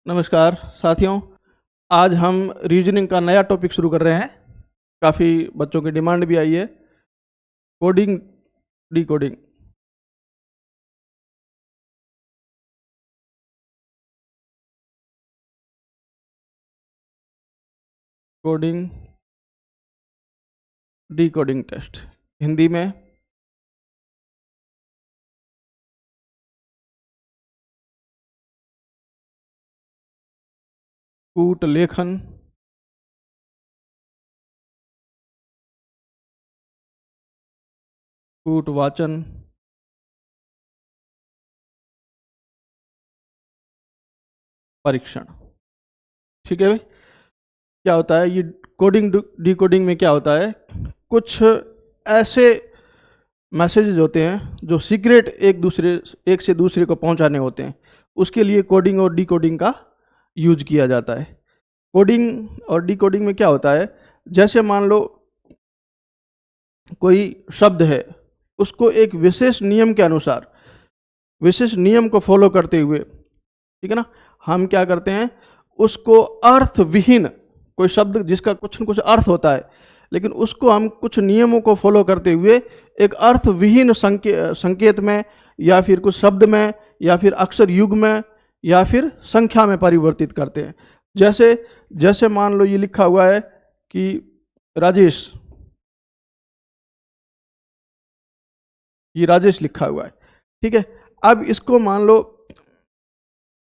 नमस्कार साथियों। आज हम रीजनिंग का नया टॉपिक शुरू कर रहे हैं। काफ़ी बच्चों की डिमांड भी आई है। Coding decoding. Coding decoding test Hindi में कूट लेखन, कूट वाचन, परीक्षण। ठीक है भाई। क्या होता है ये कोडिंग डिकोडिंग में? क्या होता है, कुछ ऐसे मैसेजेस होते हैं जो सीक्रेट एक से दूसरे को पहुंचाने होते हैं। उसके लिए कोडिंग और डिकोडिंग का यूज किया जाता है। कोडिंग और डिकोडिंग में क्या होता है, जैसे मान लो कोई शब्द है, उसको एक विशेष नियम के अनुसार, विशेष नियम को फॉलो करते हुए, ठीक है ना, हम क्या करते हैं, उसको अर्थ विहीन, कोई शब्द जिसका कुछ न कुछ अर्थ होता है, लेकिन उसको हम कुछ नियमों को फॉलो करते हुए एक अर्थ विहीन संकेत में, या फिर कुछ शब्द में, या फिर अक्षर युग में, या फिर संख्या में परिवर्तित करते हैं। जैसे जैसे मान लो ये लिखा हुआ है कि राजेश, ये राजेश लिखा हुआ है, ठीक है। अब इसको मान लो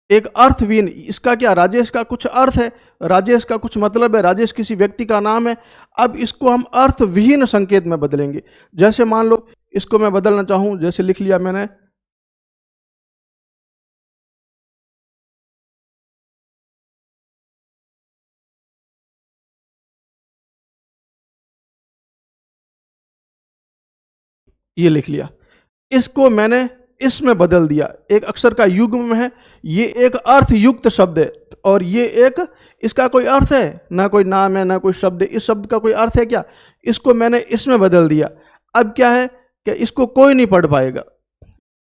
एक अर्थहीन, इसका क्या, राजेश का कुछ अर्थ है, राजेश का कुछ मतलब है, राजेश किसी व्यक्ति का नाम है। अब इसको हम अर्थविहीन संकेत में बदलेंगे। जैसे मान लो इसको मैं बदलना चाहूं, जैसे लिख लिया मैंने, ये लिख लिया, इसको मैंने इसमें बदल दिया, एक अक्षर का युग्म है, ये एक अर्थ युक्त शब्द है, और ये एक, इसका कोई अर्थ है ना, कोई नाम है ना कोई शब्द है, इस शब्द का कोई अर्थ है क्या, इसको मैंने इसमें बदल दिया। अब क्या है कि इसको कोई नहीं पढ़ पाएगा,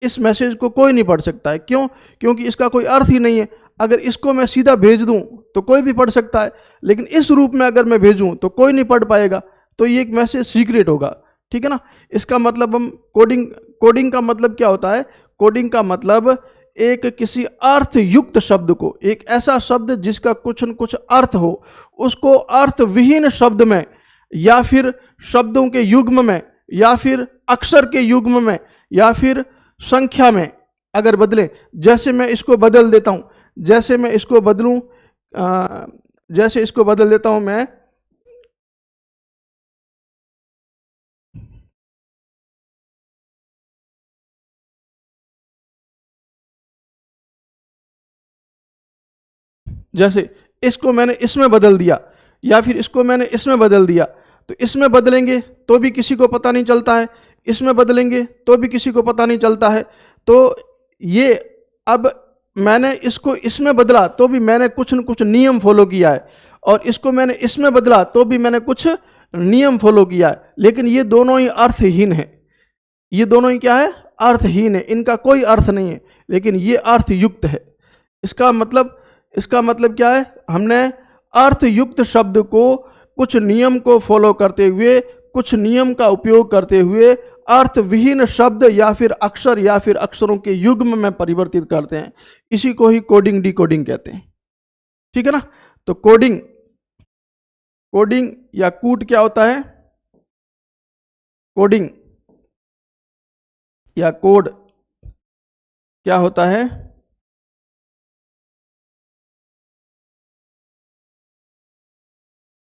इस मैसेज को कोई नहीं पढ़ सकता है। क्यों? क्योंकि इसका कोई अर्थ ही नहीं है। अगर इसको मैं सीधा भेज दूं तो कोई भी पढ़ सकता है, लेकिन इस रूप में अगर मैं भेजूं तो कोई नहीं पढ़ पाएगा, तो ये एक मैसेज सीक्रेट होगा। ठीक है ना। इसका मतलब हम कोडिंग, कोडिंग का मतलब क्या होता है, कोडिंग का मतलब एक किसी अर्थ युक्त शब्द को, एक ऐसा शब्द जिसका कुछ न कुछ अर्थ हो, उसको अर्थ विहीन शब्द में, या फिर शब्दों के युग्म में, या फिर अक्षर के युग्म में, या फिर संख्या में अगर बदलें। जैसे मैं इसको बदल देता हूं, जैसे मैं इसको बदलूं, जैसे इसको बदल देता हूं मैं, जैसे इसको मैंने इसमें बदल दिया, या फिर इसको मैंने इसमें बदल दिया, तो इसमें बदलेंगे तो भी किसी को पता नहीं चलता है, इसमें बदलेंगे तो भी किसी को पता नहीं चलता है। तो ये, अब मैंने इसको इसमें बदला तो भी मैंने कुछ न कुछ नियम फॉलो किया है, और इसको मैंने इसमें बदला तो भी मैंने कुछ नियम फॉलो किया है, लेकिन ये दोनों ही अर्थहीन है। ये दोनों ही क्या है, अर्थहीन है, इनका कोई अर्थ नहीं है, लेकिन ये अर्थयुक्त है। इसका मतलब, इसका मतलब क्या है, हमने अर्थयुक्त शब्द को कुछ नियम को फॉलो करते हुए, कुछ नियम का उपयोग करते हुए अर्थविहीन शब्द या फिर अक्षर या फिर अक्षरों के युग्म में परिवर्तित करते हैं। इसी को ही कोडिंग डिकोडिंग कहते हैं। ठीक है ना। तो कोडिंग, कोडिंग या कूट क्या होता है, कोडिंग या कोड क्या होता है,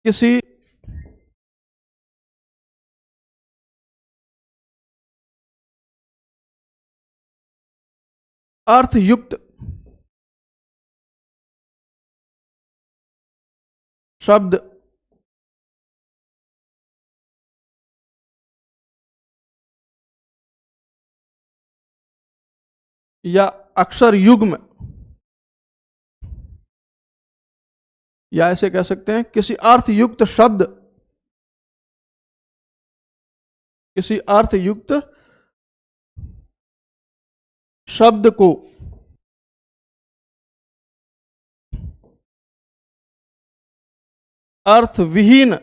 किसी अर्थयुक्त शब्द या अक्षर युग्म, या ऐसे कह सकते हैं किसी अर्थयुक्त शब्द, किसी अर्थयुक्त शब्द को अर्थविहीन,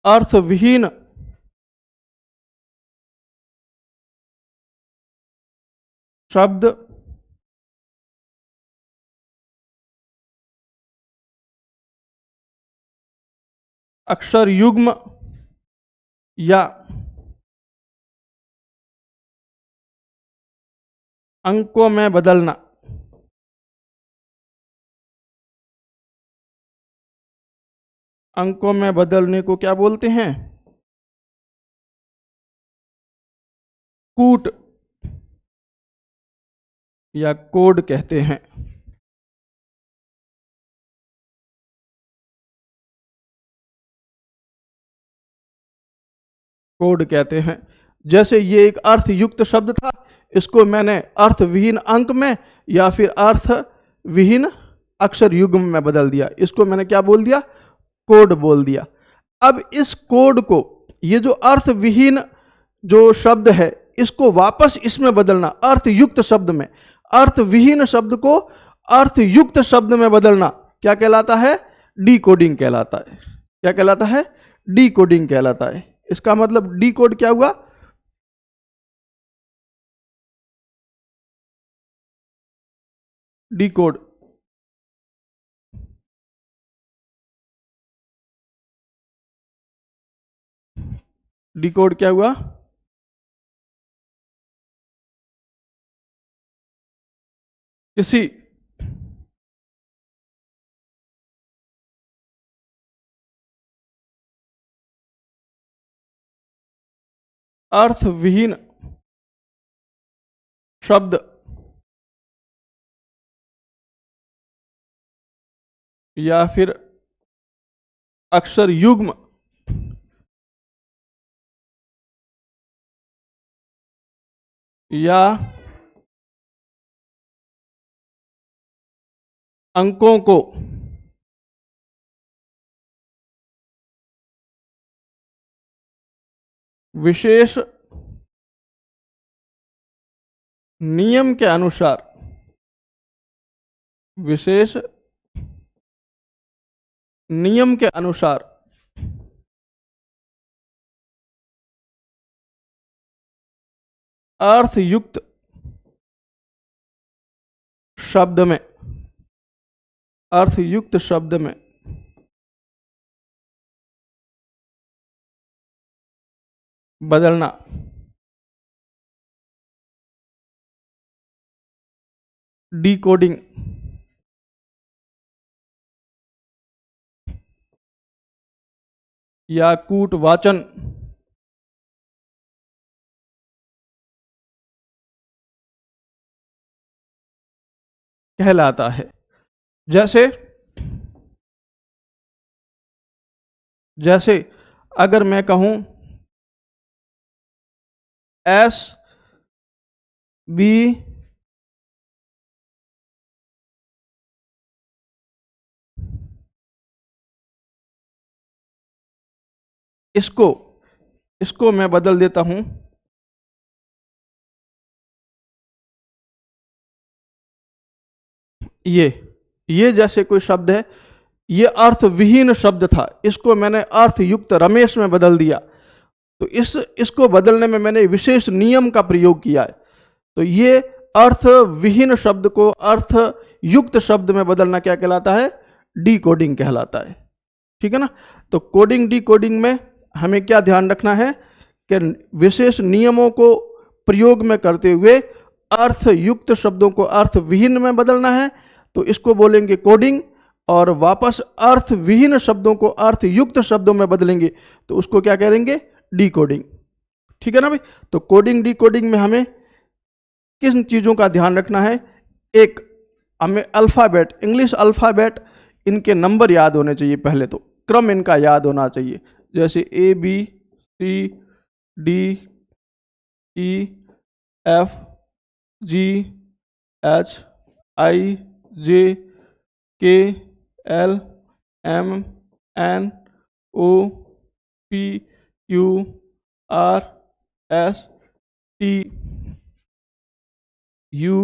अर्थविहीन शब्द अक्षर युग्म या अंकों में बदलना। अंकों में बदलने को क्या बोलते हैं? कूट या कोड कहते हैं। कोड कहते हैं। जैसे ये एक अर्थ युक्त शब्द था, इसको मैंने अर्थविहीन अंक में या फिर अर्थ विहीन अक्षर युग्म में बदल दिया। इसको मैंने क्या बोल दिया? कोड बोल दिया। अब इस कोड को, ये जो अर्थविहीन जो शब्द है, इसको वापस इसमें बदलना, अर्थयुक्त शब्द में। अर्थविहीन शब्द को अर्थयुक्त शब्द में बदलना क्या कहलाता है? डीकोडिंग कहलाता है। क्या कहलाता है? डीकोडिंग कहलाता है। इसका मतलब डीकोड क्या हुआ? डीकोड, डीकोड क्या हुआ? किसी अर्थविहीन शब्द या फिर अक्षर युग्म या अंकों को विशेष नियम के अनुसार, विशेष नियम के अनुसार अर्थयुक्त शब्द में, अर्थयुक्त शब्द में बदलना। डीकोडिंग या कूटवाचन कहलाता है। जैसे जैसे अगर मैं कहूं एस बी इसको इसको मैं बदल देता हूं ये जैसे कोई शब्द है, ये अर्थविहीन शब्द था, इसको मैंने अर्थयुक्त रमेश में बदल दिया। तो इसको बदलने में मैंने विशेष नियम का प्रयोग किया है। तो ये अर्थविहीन शब्द को अर्थयुक्त शब्द में बदलना क्या कहलाता है? डीकोडिंग कहलाता है। ठीक है ना? तो कोडिंग डीकोडिंग में हमें क्या ध्यान रखना है कि विशेष नियमों को प्रयोग में करते हुए अर्थयुक्त शब्दों को अर्थविहीन में बदलना है, तो इसको बोलेंगे कोडिंग। और वापस अर्थविहीन शब्दों को अर्थयुक्त शब्दों में बदलेंगे तो उसको क्या करेंगे? डीकोडिंग। ठीक है ना भाई? तो कोडिंग डीकोडिंग में हमें किन चीज़ों का ध्यान रखना है? एक, हमें अल्फ़ाबेट, इंग्लिश अल्फ़ाबेट, इनके नंबर याद होने चाहिए। पहले तो क्रम इनका याद होना चाहिए। जैसे A B C D E F G H I J K L M N O P Q R S T U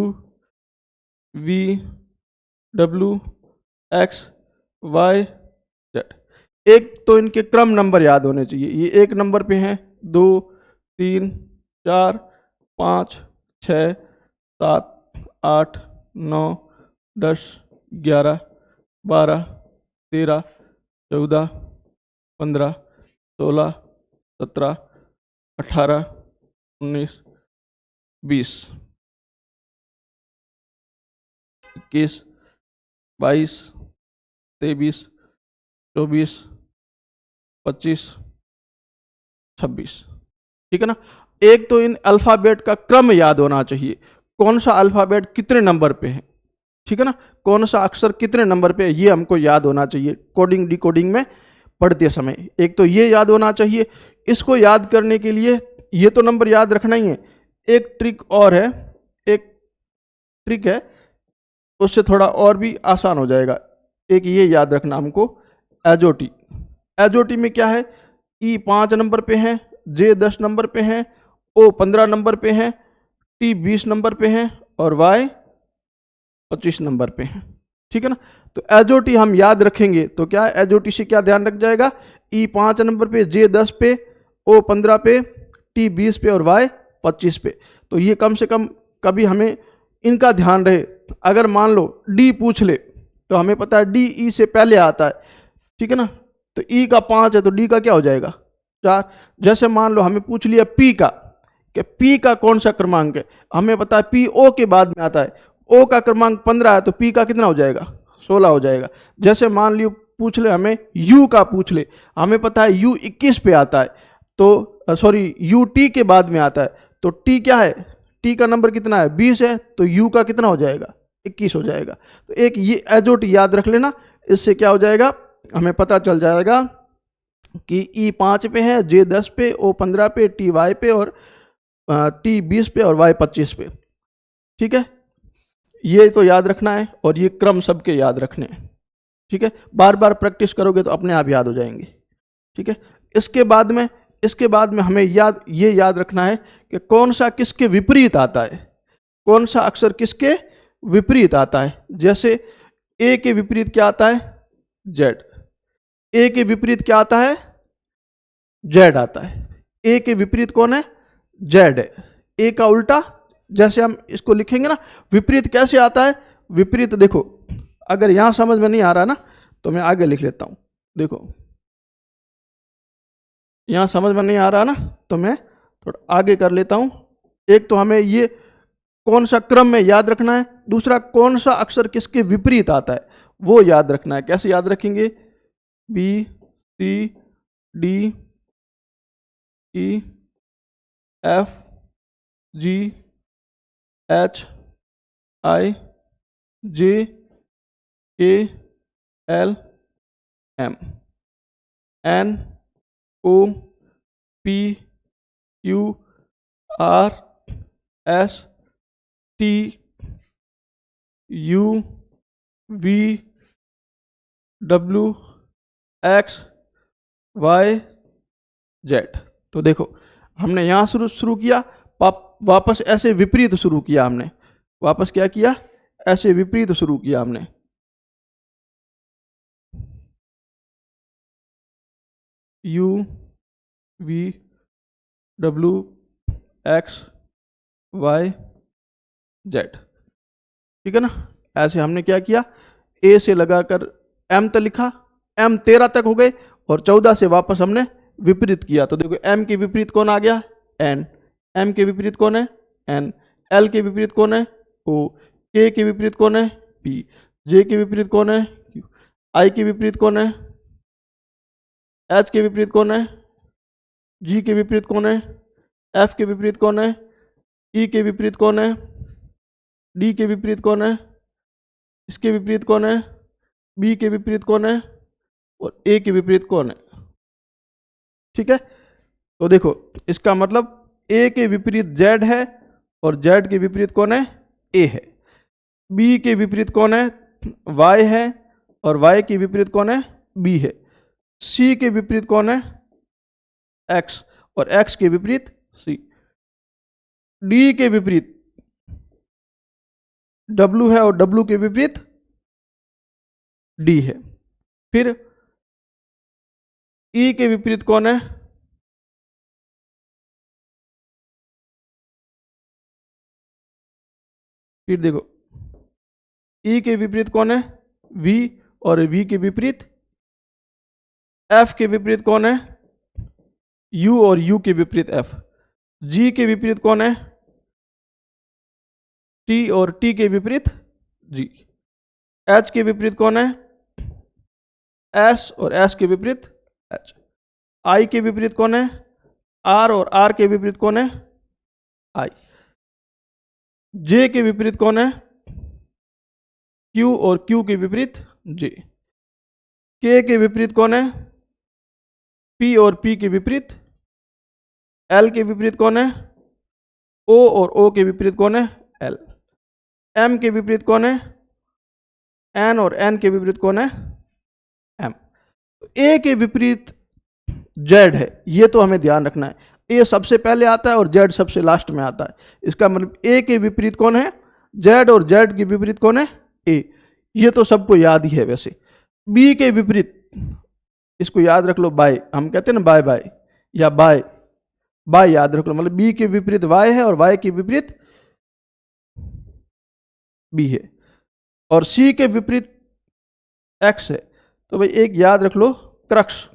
V W, X, Y, Z. एक तो इनके क्रम नंबर याद होने चाहिए। ये एक नंबर पे हैं, 2, 3, 4, 5, 6, 7, 8, 9, 10, 11, 12, 13, 14, 15, 16, 17, 18, 19, 20, 21, 22, 23, 24, 25, 26। ठीक है ना। एक तो इन अल्फ़ाबेट का क्रम याद होना चाहिए, कौन सा अल्फ़ाबेट कितने नंबर पे है। ठीक है ना, कौन सा अक्षर कितने नंबर पे है, ये हमको याद होना चाहिए कोडिंग डिकोडिंग में पढ़ते समय। एक तो ये याद होना चाहिए। इसको याद करने के लिए ये तो नंबर याद रखना ही है। एक ट्रिक और है, एक ट्रिक है, उससे थोड़ा और भी आसान हो जाएगा। एक ये याद रखना हमको, एजोटी। एजोटी में क्या है, ई 5 नंबर पे है, जे 10 नंबर पे है, ओ 15 नंबर पे है, टी 20 नंबर पे है और वाई 25 नंबर पे है। ठीक है ना। तो एजोटी हम याद रखेंगे तो क्या है, एजोटी से क्या ध्यान रख जाएगा, ई 5 नंबर पे, जे 10 पे, ओ 15 पे, टी 20 पे और वाई 25 पे। तो ये कम से कम कभी हमें इनका ध्यान रहे। अगर मान लो डी पूछ ले तो हमें पता है डी ई से पहले आता है। ठीक है ना। तो ई का 5 है तो डी का क्या हो जाएगा, 4। जैसे मान लो हमें पूछ लिया पी का, कि पी का कौन सा क्रमांक है, हमें पता है पी ओ के बाद में आता है, ओ का क्रमांक 15 है तो पी का कितना हो जाएगा, 16 हो जाएगा। जैसे मान लियो पूछ ले हमें यू का, पूछ ले, हमें पता है यू 21 पे आता है, तो सॉरी यू टी के बाद में आता है, तो टी क्या है, टी का नंबर कितना है, 20 है, तो यू का कितना हो जाएगा, 21 हो जाएगा। तो एक ये एजोट याद रख लेना, इससे क्या हो जाएगा, हमें पता चल जाएगा कि ई 5 पे है, जे 10 पे, ओ 15 पे, टी वाई पे और टी 20 पे और वाई 25 पे। ठीक है, ये तो याद रखना है और ये क्रम सबके याद रखने हैं। ठीक है, बार बार प्रैक्टिस करोगे तो अपने आप याद हो जाएंगे। ठीक है, इसके बाद में हमें ये याद रखना है कि कौन सा किसके विपरीत आता है, कौन सा अक्षर किसके विपरीत आता है। जैसे ए के विपरीत क्या आता है, जेड। ए के विपरीत क्या आता है, जेड आता है। ए के विपरीत कौन है, जेड है। ए का उल्टा, जैसे हम इसको लिखेंगे ना, विपरीत कैसे आता है, विपरीत देखो, अगर यहां समझ में नहीं आ रहा ना तो मैं आगे लिख लेता हूं। देखो यहां समझ में नहीं आ रहा ना तो मैं थोड़ा आगे कर लेता हूं। एक तो हमें ये कौन सा क्रम में याद रखना है, दूसरा कौन सा अक्षर किसके विपरीत आता है वो याद रखना है। कैसे याद रखेंगे, B, C, D, E, F, G, H, I, J, K, L, M, N, O, P, Q, R, S, T, U, V, W, X, Y, Z. तो देखो हमने यहाँ शुरू किया, वापस ऐसे विपरीत शुरू किया हमने, वापस क्या किया, ऐसे विपरीत शुरू किया हमने। U, V, W, X, Y, Z. ठीक है ना। ऐसे हमने क्या किया, ए से लगाकर एम तक लिखा, एम 13 तक हो गए और 14 से वापस हमने विपरीत किया। तो देखो एम के विपरीत कौन आ गया, एन। एम के विपरीत कौन है, एन। एल के विपरीत कौन है, ओ। के के विपरीत कौन है, पी। जे के विपरीत कौन है, क्यू। आई के विपरीत कौन है, एच के विपरीत कौन है, जी के विपरीत कौन है, एफ के विपरीत कौन है, ई के विपरीत कौन है, डी के विपरीत कौन है, इसके विपरीत कौन है, बी के विपरीत कौन है और ए के विपरीत कौन है। ठीक है, तो देखो इसका मतलब ए के विपरीत जेड है और जेड के विपरीत कौन है, ए है। बी के विपरीत कौन है, वाई है और वाई के विपरीत कौन है, बी है। सी के विपरीत कौन है, एक्स और एक्स के विपरीत सी। डी के विपरीत डब्ल्यू है और डब्ल्यू के विपरीत डी है। फिर ई के विपरीत कौन है? फिर देखो ई के विपरीत कौन है? वी। और वी के विपरीत एफ के विपरीत कौन है? यू। और यू के विपरीत एफ। जी के विपरीत कौन है? टी। और टी के विपरीत जी। एच के विपरीत कौन है? एस। और एस के विपरीत एच। आई के विपरीत कौन है? आर। और आर के विपरीत कौन है? आई। जे के विपरीत कौन है? क्यू। और क्यू के विपरीत जे। के विपरीत कौन है? पी। और पी के विपरीत एल। के विपरीत कौन है? ओ। और ओ के विपरीत कौन है? एल। एम के विपरीत कौन है? एन। और एन के विपरीत कौन है? एम। ए के विपरीत जेड है, ये तो हमें ध्यान रखना है। ए सबसे पहले आता है और जेड सबसे लास्ट में आता है। इसका मतलब ए के विपरीत कौन है? जेड। और जेड के विपरीत कौन है? ए। ये तो सबको याद ही है वैसे। बी के विपरीत, इसको याद रख लो, बाय। हम कहते हैं ना बाय बाय या बाय बाय, याद रख लो। मतलब बी के विपरीत वाई है और वाई के विपरीत बी है। और सी के विपरीत एक्स है। तो भाई एक याद रख लो, क्रक्स।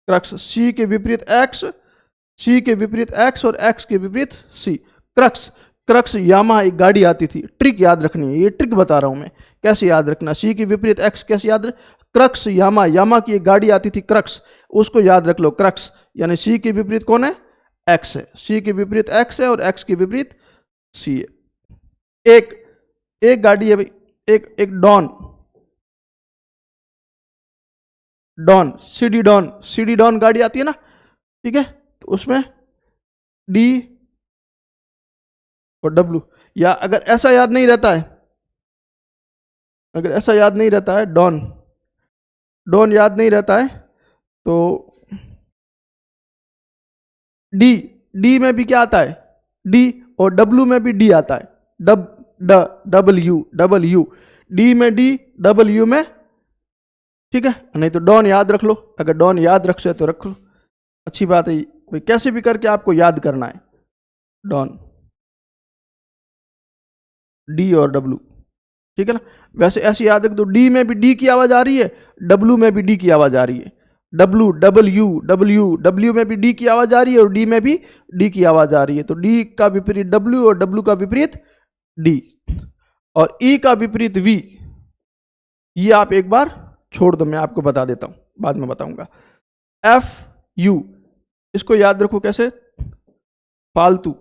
क्रक्स सी के विपरीत एक्स, सी के विपरीत एक्स और एक्स के विपरीत सी। क्रक्स। क्रक्स यामा एक गाड़ी आती थी। ट्रिक याद रखनी है, ये ट्रिक बता रहा हूं मैं कैसे याद रखना। सी के विपरीत एक्स कैसे याद रख? क्रक्स यामा, यामा की एक गाड़ी आती थी क्रक्स, उसको याद रख लो। क्रक्स यानी सी के विपरीत कौन है? एक्स है। सी के विपरीत एक्स है और एक्स के विपरीत सी है। एक गाड़ी है भाई, एक डॉन। डॉन, सीडी डॉन गाड़ी आती है ना, ठीक है? तो उसमें डी और डब्ल्यू। या अगर ऐसा याद नहीं रहता है, अगर ऐसा याद नहीं रहता है, डॉन डॉन याद नहीं रहता है, तो डी, डी में भी क्या आता है? डी। और डब्ल्यू में भी डी आता है। डब्ल्यू डी में डी, डब्ल्यू में, ठीक है? नहीं तो डॉन याद रख लो, अगर डॉन याद रख से तो रख लो, अच्छी बात है भाई। कैसे भी करके आपको याद करना है डॉन, डी और डब्ल्यू, ठीक है ना? वैसे ऐसे याद रख दो, डी में भी डी की आवाज आ रही है, डब्ल्यू में भी डी की आवाज आ रही है। डब्ल्यू डब्ल्यू डब्ल्यू डब्ल्यू में भी डी की आवाज आ रही है और डी में भी डी की आवाज आ रही है। तो डी का विपरीत डब्ल्यू और डब्ल्यू का विपरीत डी। और ई का विपरीत वी। ये आप एक बार छोड़ दो, मैं आपको बता देता हूं, बाद में बताऊंगा। एफ यू, इसको याद रखो कैसे? फालतू।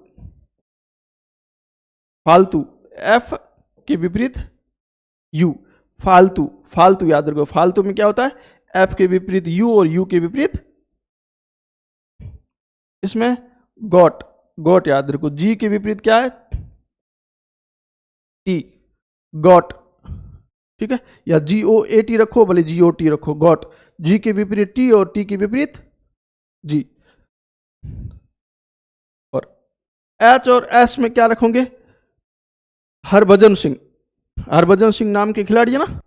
फालतू, एफ के विपरीत यू। फालतू, फालतू याद रखो। फालतू में क्या होता है? एफ के विपरीत यू और यू के विपरीत, इसमें गॉट। गॉट याद रखो। जी के विपरीत क्या है? टी, गॉट, ठीक है? या जी ओ ए टी रखो, भले जी ओ टी रखो, गॉट। जी के विपरीत टी और टी के विपरीत जी। और एच और एस में क्या रखोगे? हरभजन सिंह। हरभजन सिंह नाम के खिलाड़ी है ना,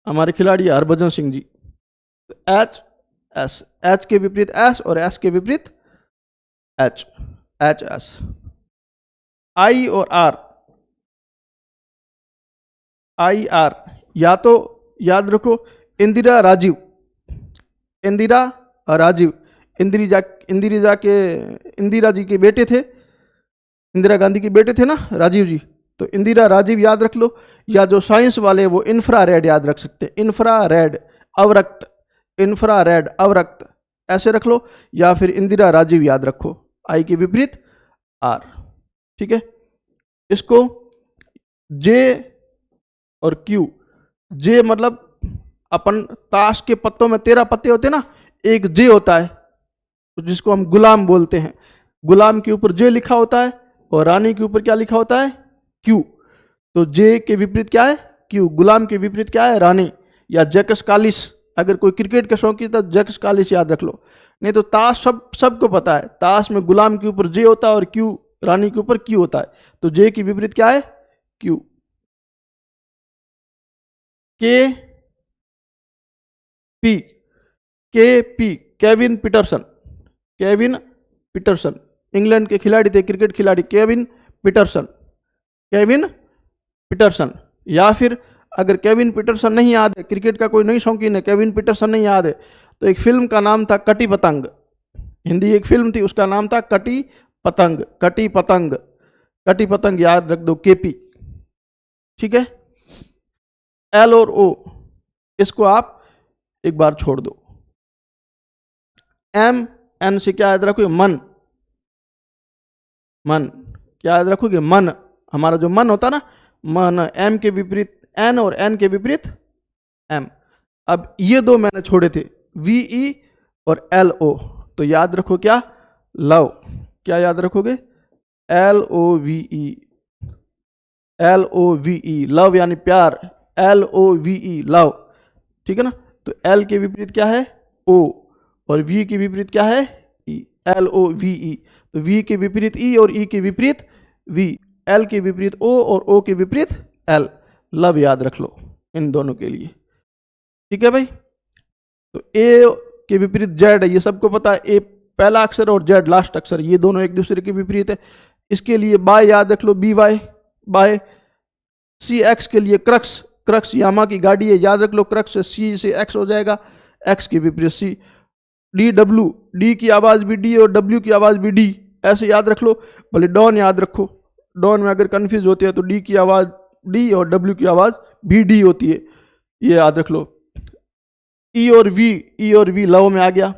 हमारे खिलाड़ी है Harbhajan Singh ji. H S, H के विपरीत एस और एस के विपरीत एच, एच एस। आई और आर, आई आर, या तो याद रखो इंदिरा राजीव। इंदिरा और राजीव, इंदिरा जी के बेटे थे, इंदिरा गांधी के बेटे थे ना राजीव जी, तो इंदिरा राजीव याद रख लो। या जो साइंस वाले वो इंफ्रारेड याद रख सकते हैं, इंफ्रारेड अवरक्त, इंफ्रारेड अवरक्त ऐसे रख लो। या फिर इंदिरा राजीव याद रखो, आई के विपरीत आर, ठीक है? इसको जे और क्यू। जे मतलब अपन ताश के पत्तों में 13 पत्ते होते हैं ना, एक जे होता है जिसको हम गुलाम बोलते हैं। गुलाम के ऊपर जे लिखा होता है और रानी के ऊपर क्या लिखा होता है? क्यू। तो जे के विपरीत क्या है? क्यू। गुलाम के विपरीत क्या है? रानी। या जैकस कालिस, अगर कोई क्रिकेट का शौकीन तो जैकस कालिस याद रख लो। नहीं तो ताश सबको पता है, ताश में गुलाम के ऊपर जे होता है और क्यू, रानी के ऊपर क्यू होता है। तो जे के विपरीत क्या है? क्यू। के पी, के P, Kevin Pietersen, Kevin Pietersen, England के खिलाड़ी थे, क्रिकेट खिलाड़ी केविन पीटरसन, केविन पीटरसन। या फिर अगर केविन पीटरसन नहीं याद है, क्रिकेट का कोई नहीं शौकीन है, केविन पीटरसन नहीं याद है, तो एक फिल्म का नाम था कटी पतंग, हिंदी एक फिल्म थी, उसका नाम था कटी पतंग, कटी पतंग, कटी पतंग याद रख दो, केपी। ठीक है, एल और ओ इसको आप एक बार छोड़ दो। एम एन से क्या याद रखोगे, मन, मन, क्या याद रखोगे, मन, हमारा जो मन होता ना, मन, एम के विपरीत एन और एन के विपरीत एम। अब ये दो मैंने छोड़े थे, वी ई और एल ओ, तो याद रखो क्या, लव, क्या याद रखोगे, L O V E, L O V E, love यानी प्यार, L O V E, love. ठीक है ना, तो एल के विपरीत क्या है, ओ, और वी के विपरीत क्या है, ई, एल ओ वी ई, तो वी के विपरीत ई और ई के विपरीत वी, एल के विपरीत ओ और ओ के विपरीत एल, लव याद रख लो इन दोनों के लिए। ठीक है भाई, तो ए के विपरीत जेड है, ये सबको पता है, ए पहला अक्षर और जेड लास्ट अक्षर, ये दोनों एक दूसरे के विपरीत है। इसके लिए बाय याद रख लो, बी वाई, बाय। सी एक्स के लिए क्रक्स, क्रक्स यामा की गाड़ी है, याद रख लो, क्रक्स से सी से एक्स हो जाएगा, एक्स के विपरीत सी। डी डब्ल्यू, डी की आवाज भी डी और डब्ल्यू की आवाज भी डी, ऐसे याद रख लो। भले डॉन याद रखो, डॉन में अगर कंफ्यूज होती है तो डी की आवाज डी और डब्ल्यू की आवाज भी डी होती है, ये याद रख लो। ई और वी, ई और वी लव में आ गया।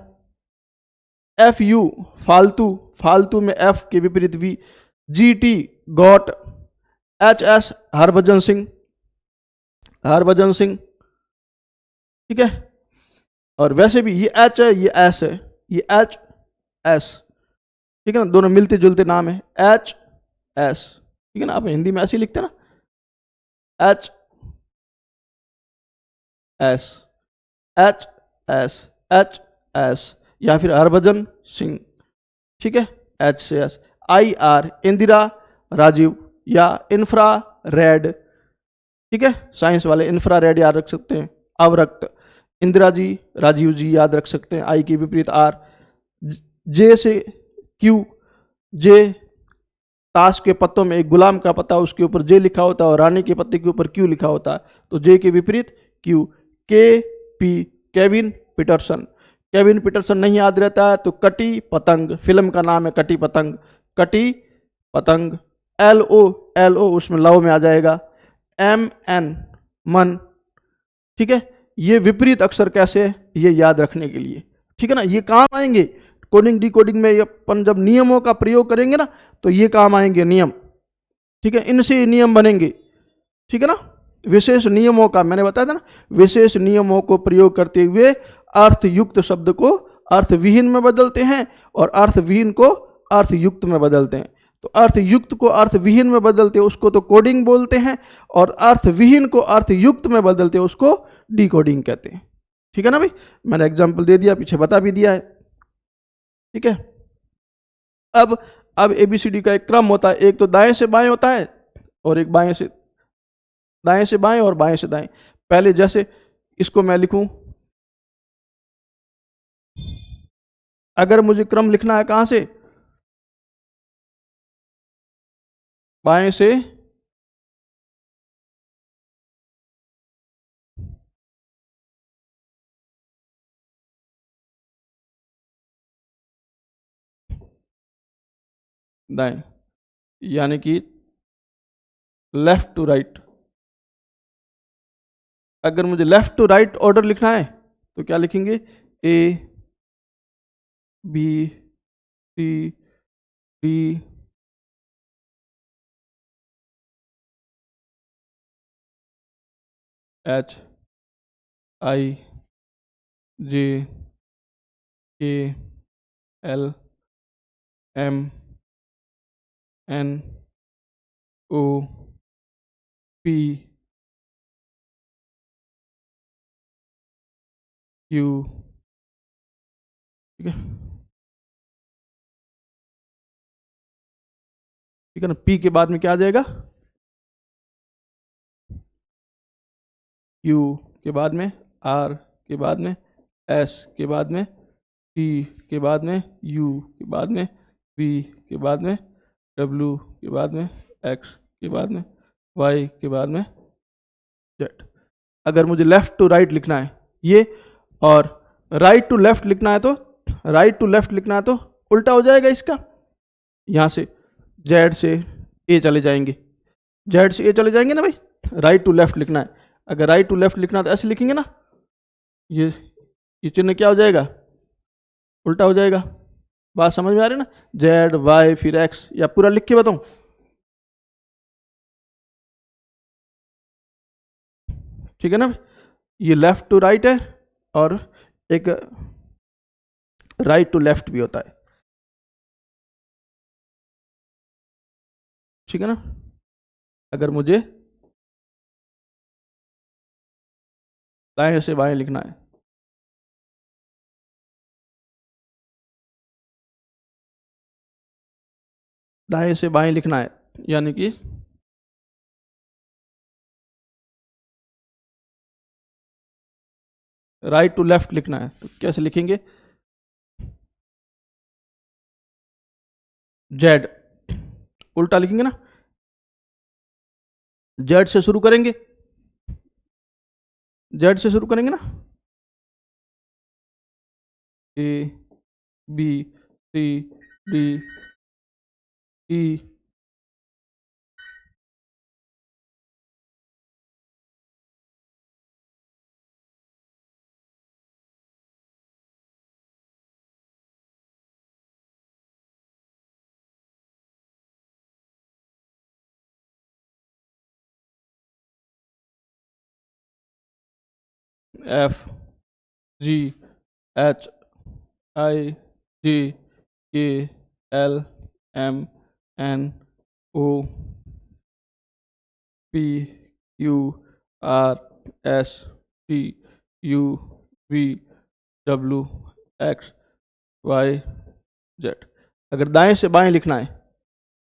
एफ यू फालतू, फालतू में एफ के विपरीत V. G T got. H S Harbhajan Singh, Harbhajan Singh. ठीक है, और वैसे भी ये एच है, ये एस है, ये एच एस, ठीक है ना, दोनों मिलते जुलते नाम है, एच एस। ठीक है ना, आप हिंदी में ऐसे ही लिखते हैं ना, H S, H S, H S, या फिर हरभजन सिंह। ठीक है, एच से S. I R Indira Rajiv या इंफ्रा रेड। ठीक है, साइंस वाले इंफ्रा रेड याद रख सकते हैं। अवरक्त, इंदिरा जी, राजीव जी याद रख सकते हैं, आई के विपरीत आर। जे से क्यू, जे ताश के पत्तों में एक गुलाम का पत्ता, उसके ऊपर जे लिखा होता है और रानी के पत्ते के ऊपर क्यू लिखा होता है, तो जे के विपरीत क्यू। के P, Kevin Pietersen, Kevin Pietersen नहीं याद रहता है तो कटी पतंग, फिल्म का नाम है कटी पतंग, कटी पतंग। एल ओ, एल ओ उसमें लव में आ जाएगा। एम एन मन। ठीक है, ये विपरीत अक्षर कैसे है ये याद रखने के लिए, ठीक है ना, ये काम आएंगे कोडिंग डिकोडिंग में, अपन जब नियमों का प्रयोग करेंगे ना तो ये काम आएंगे नियम। ठीक है, इनसे नियम बनेंगे। ठीक है ना, विशेष नियमों का, मैंने बताया था ना, विशेष नियमों को प्रयोग करते हुए अर्थयुक्त शब्द को अर्थविहीन में बदलते हैं और अर्थविहीन को अर्थयुक्त में बदलते हैं। तो अर्थयुक्त को अर्थविहीन में बदलते हैं उसको तो कोडिंग बोलते हैं, और अर्थविहीन को अर्थयुक्त में बदलते हैं उसको डिकोडिंग कहते हैं। ठीक है ना भाई, मैंने एग्जाम्पल दे दिया, पीछे बता भी दिया है। ठीक है, अब एबीसीडी का एक क्रम होता है, एक तो दाएं से बाएं होता है और एक बाएं से बाएं और बाएं से दाएं। पहले जैसे इसको मैं लिखूं, अगर मुझे क्रम लिखना है कहां से, बाएं से दाएं, यानी कि लेफ्ट टू राइट। अगर मुझे लेफ्ट टू राइट ऑर्डर लिखना है तो क्या लिखेंगे, A B C D H I J K L M N O P Q. ठीक है, ठीक है ना, पी के बाद में क्या आ जाएगा, क्यू के बाद में आर के बाद में एस के बाद में टी के बाद में यू के बाद में वी के बाद में डब्ल्यू के बाद में एक्स के बाद में वाई के बाद में जेड। अगर मुझे लेफ्ट टू राइट लिखना है ये, और राइट टू लेफ्ट लिखना है, तो राइट टू लेफ्ट लिखना है तो उल्टा हो जाएगा इसका। यहाँ से जेड से ए चले जाएंगे, जेड से ए चले जाएंगे ना भाई। राइट टू लेफ्ट लिखना है, अगर राइट टू लेफ्ट लिखना है तो ऐसे लिखेंगे ना, ये चिन्ह क्या हो जाएगा, उल्टा हो जाएगा। बात समझ में आ रही है ना, जेड वाई फिर एक्स, या पूरा लिख के बताऊं? ठीक है ना, ये लेफ्ट टू राइट है और एक राइट टू लेफ्ट भी होता है। ठीक है ना, अगर मुझे दाएं से बाएं लिखना है, दाएं से बाएं लिखना है, यानी कि राइट टू लेफ्ट लिखना है, तो कैसे लिखेंगे? जेड उल्टा लिखेंगे ना, जेड से शुरू करेंगे, जेड से शुरू करेंगे ना, A B C D E F G H I G K L M N O P Q R S T U V W X Y Z. अगर दाएं से बाएं लिखना है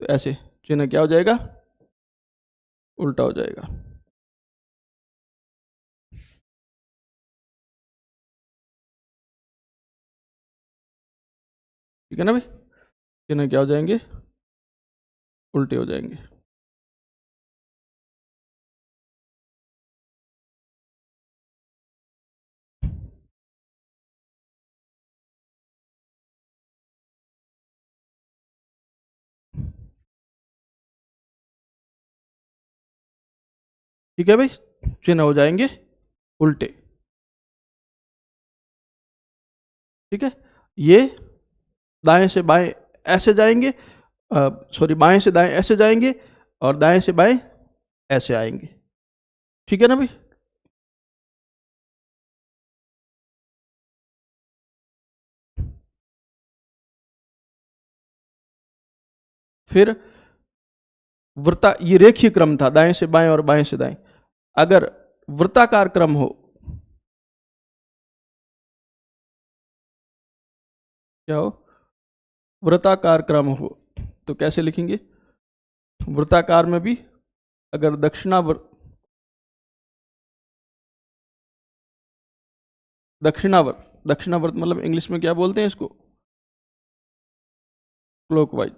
तो ऐसे चिन्ह क्या हो जाएगा, उल्टा हो जाएगा। ठीक है ना भाई, चिन्ह क्या हो जाएंगे, उल्टे हो जाएंगे। ठीक है भाई, चिन्ह हो जाएंगे उल्टे। ठीक है, ये दाएं से बाएं ऐसे जाएंगे, सॉरी बाएं से दाएं ऐसे जाएंगे, और दाएं से बाएं ऐसे आएंगे। ठीक है ना भाई, फिर वृत्ता, ये रेखीय क्रम था, दाएं से बाएं और बाएं से दाएं। अगर वृत्ताकार क्रम हो, क्या हो, वृत्ताकार क्रम हो, तो कैसे लिखेंगे? वृत्ताकार में भी अगर दक्षिणावर्त मतलब इंग्लिश में क्या बोलते हैं इसको, क्लॉकवाइज,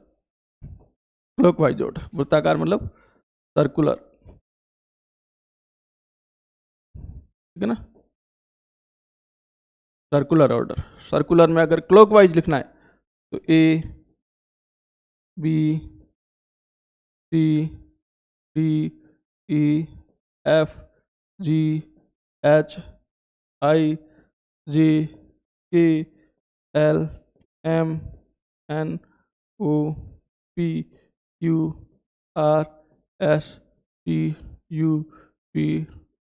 क्लॉकवाइज ऑर्डर। वृत्ताकार मतलब सर्कुलर। ठीक है ना, सर्कुलर ऑर्डर। सर्कुलर में अगर क्लॉकवाइज लिखना है तो A B C D E F G H I J K L M N O P Q R S T U P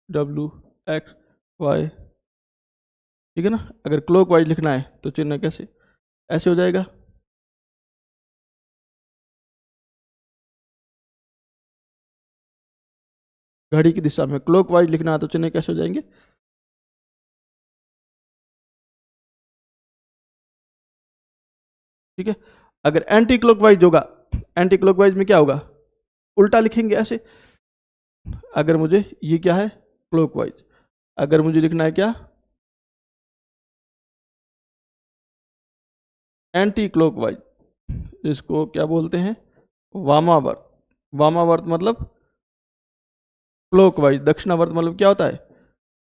W X Y. ठीक है ना, अगर क्लॉक वाइज लिखना है तो चिन्ह कैसे, ऐसे हो जाएगा। घड़ी की दिशा में क्लॉक वाइज लिखना है तो चिन्ह कैसे हो जाएंगे, ठीक है। अगर एंटी क्लॉकवाइज होगा, एंटी क्लॉकवाइज में क्या होगा, उल्टा लिखेंगे ऐसे। अगर मुझे ये क्या है, क्लॉकवाइज, अगर मुझे लिखना है क्या, एंटी क्लॉकवाइज, इसको क्या बोलते हैं, वामावर्त। वामावर्त मतलब क्लॉकवाइज, दक्षिणावर्त मतलब क्या होता है,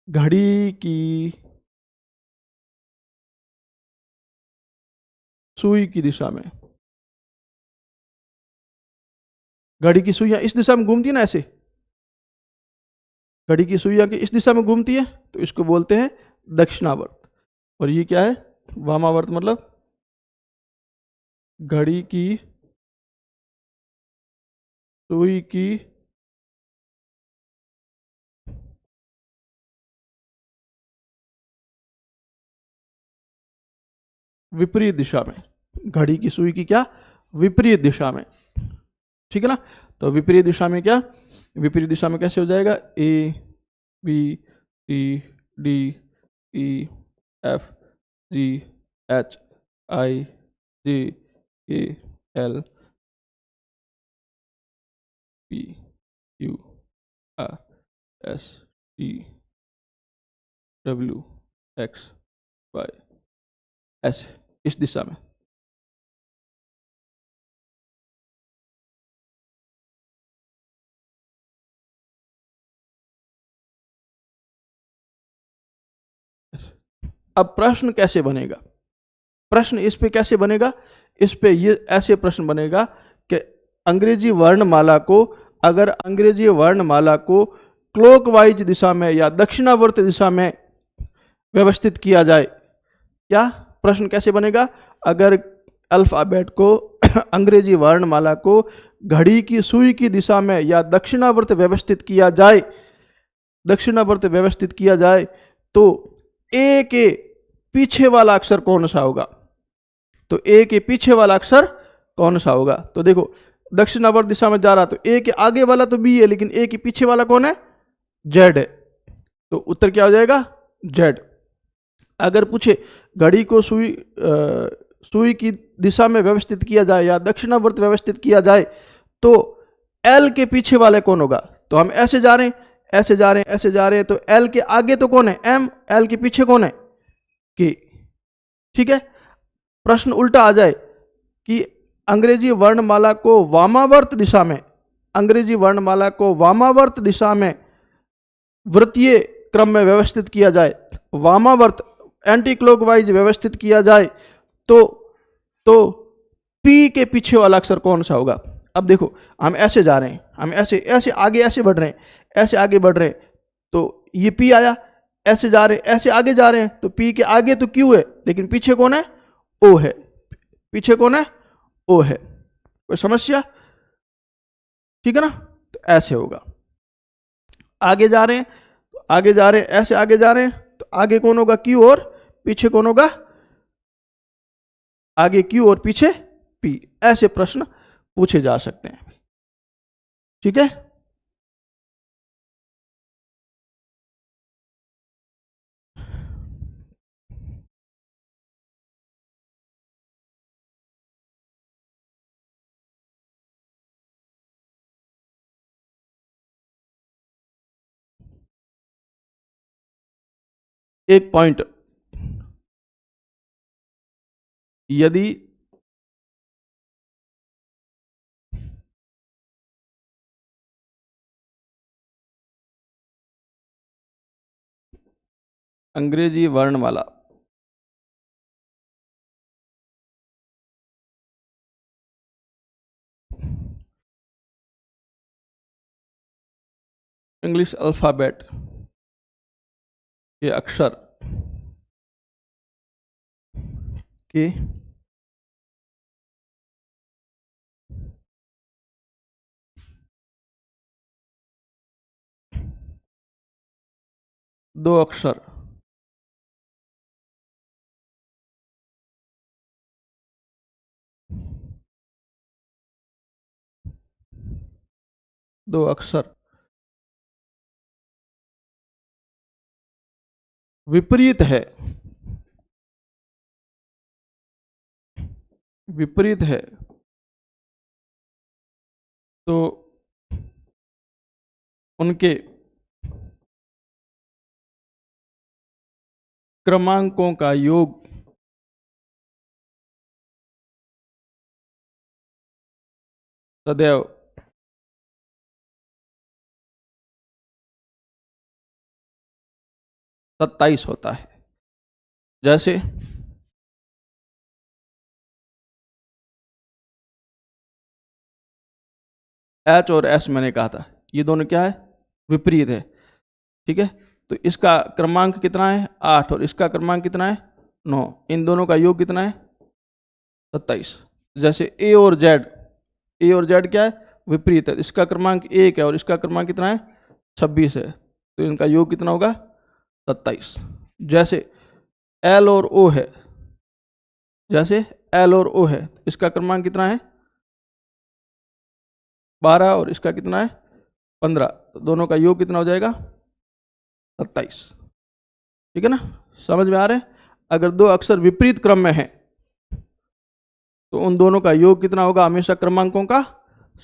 घड़ी की सुई की दिशा में। घड़ी की सुइयां इस दिशा में घूमती है ना, ऐसे घड़ी की सुइयां की इस दिशा में घूमती है, तो इसको बोलते हैं दक्षिणावर्त। और ये क्या है, वामावर्त मतलब घड़ी की सुई की विपरीत दिशा में। घड़ी की सुई की क्या, विपरीत दिशा में, ठीक है ना। तो विपरीत दिशा में क्या, विपरीत दिशा में कैसे हो जाएगा, A B C D E F G H I J K L P Q R S T W X Y, ऐसे इस दिशा में। अब प्रश्न कैसे बनेगा, प्रश्न इस पे कैसे बनेगा, इस पे ये ऐसे प्रश्न बनेगा कि अंग्रेजी वर्णमाला को, अगर अंग्रेजी वर्णमाला को क्लॉकवाइज दिशा में या दक्षिणावर्त दिशा में व्यवस्थित किया जाए, क्या प्रश्न कैसे बनेगा, अगर अल्फाबेट को अंग्रेजी वर्णमाला को घड़ी की सुई की दिशा में या दक्षिणावर्त व्यवस्थित किया जाए, दक्षिणावर्त व्यवस्थित किया जाए, तो ए के पीछे वाला अक्षर कौन सा होगा, तो ए के पीछे वाला अक्षर कौन सा होगा। तो देखो दक्षिणावर्त दिशा में जा रहा, तो ए के आगे वाला तो बी है, लेकिन ए के पीछे वाला कौन है, जेड है, तो उत्तर क्या हो जाएगा, जेड। अगर पूछे घड़ी को सुई की दिशा में व्यवस्थित किया जाए या दक्षिणावर्त व्यवस्थित किया जाए, तो एल के पीछे वाले कौन होगा, तो हम ऐसे जा रहे हैं, ऐसे जा रहे हैं, ऐसे जा रहे हैं, तो एल के आगे तो कौन है, एम, एल के पीछे कौन है, के, ठीक है। प्रश्न उल्टा आ जाए कि अंग्रेजी वर्णमाला को वामावर्त दिशा में, अंग्रेजी वर्णमाला को वामावर्त दिशा में वृत्तीय क्रम में व्यवस्थित किया जाए, वामावर्त एंटी क्लॉकवाइज व्यवस्थित किया जाए, तो पी के पीछे वाला अक्षर कौन सा होगा। अब देखो हम ऐसे जा रहे हैं, हम ऐसे ऐसे आगे ऐसे बढ़ रहे हैं, ऐसे आगे बढ़ रहे हैं, तो ये पी आया, ऐसे जा रहे हैं, ऐसे आगे जा रहे हैं, तो पी के आगे तो क्यू है, लेकिन पीछे कौन है, ओ है, पीछे कौन है, ओ है। कोई समस्या, ठीक है ना। तो ऐसे होगा, आगे जा रहे हैं, आगे जा रहे हैं, ऐसे आगे जा रहे हैं, तो आगे कौन होगा, क्यू, और पीछे कौन होगा, आगे क्यू और पीछे पी। ऐसे प्रश्न पूछे जा सकते हैं, ठीक है। एक पॉइंट, यदि अंग्रेजी वर्णमाला इंग्लिश अल्फाबेट के अक्षर के दो अक्षर दो अक्षर विपरीत है, विपरीत है, तो उनके क्रमांकों का योग सदैव 27 होता है। जैसे H और S मैंने कहा था, ये दोनों क्या है, विपरीत है। ठीक है, तो इसका क्रमांक कितना है 8 और इसका क्रमांक कितना है 9, इन दोनों का योग कितना है 27। जैसे A और Z क्या है, विपरीत है, इसका क्रमांक 1 है और इसका क्रमांक कितना है 26 है, तो इनका योग कितना होगा 27। जैसे L और O है, जैसे L और O है, इसका क्रमांक कितना है 12 और इसका कितना है 15, तो दोनों का योग कितना हो जाएगा 27। ठीक है ना, समझ में आ रहा है। अगर दो अक्षर विपरीत क्रम में हैं तो उन दोनों का योग कितना होगा, हमेशा क्रमांकों का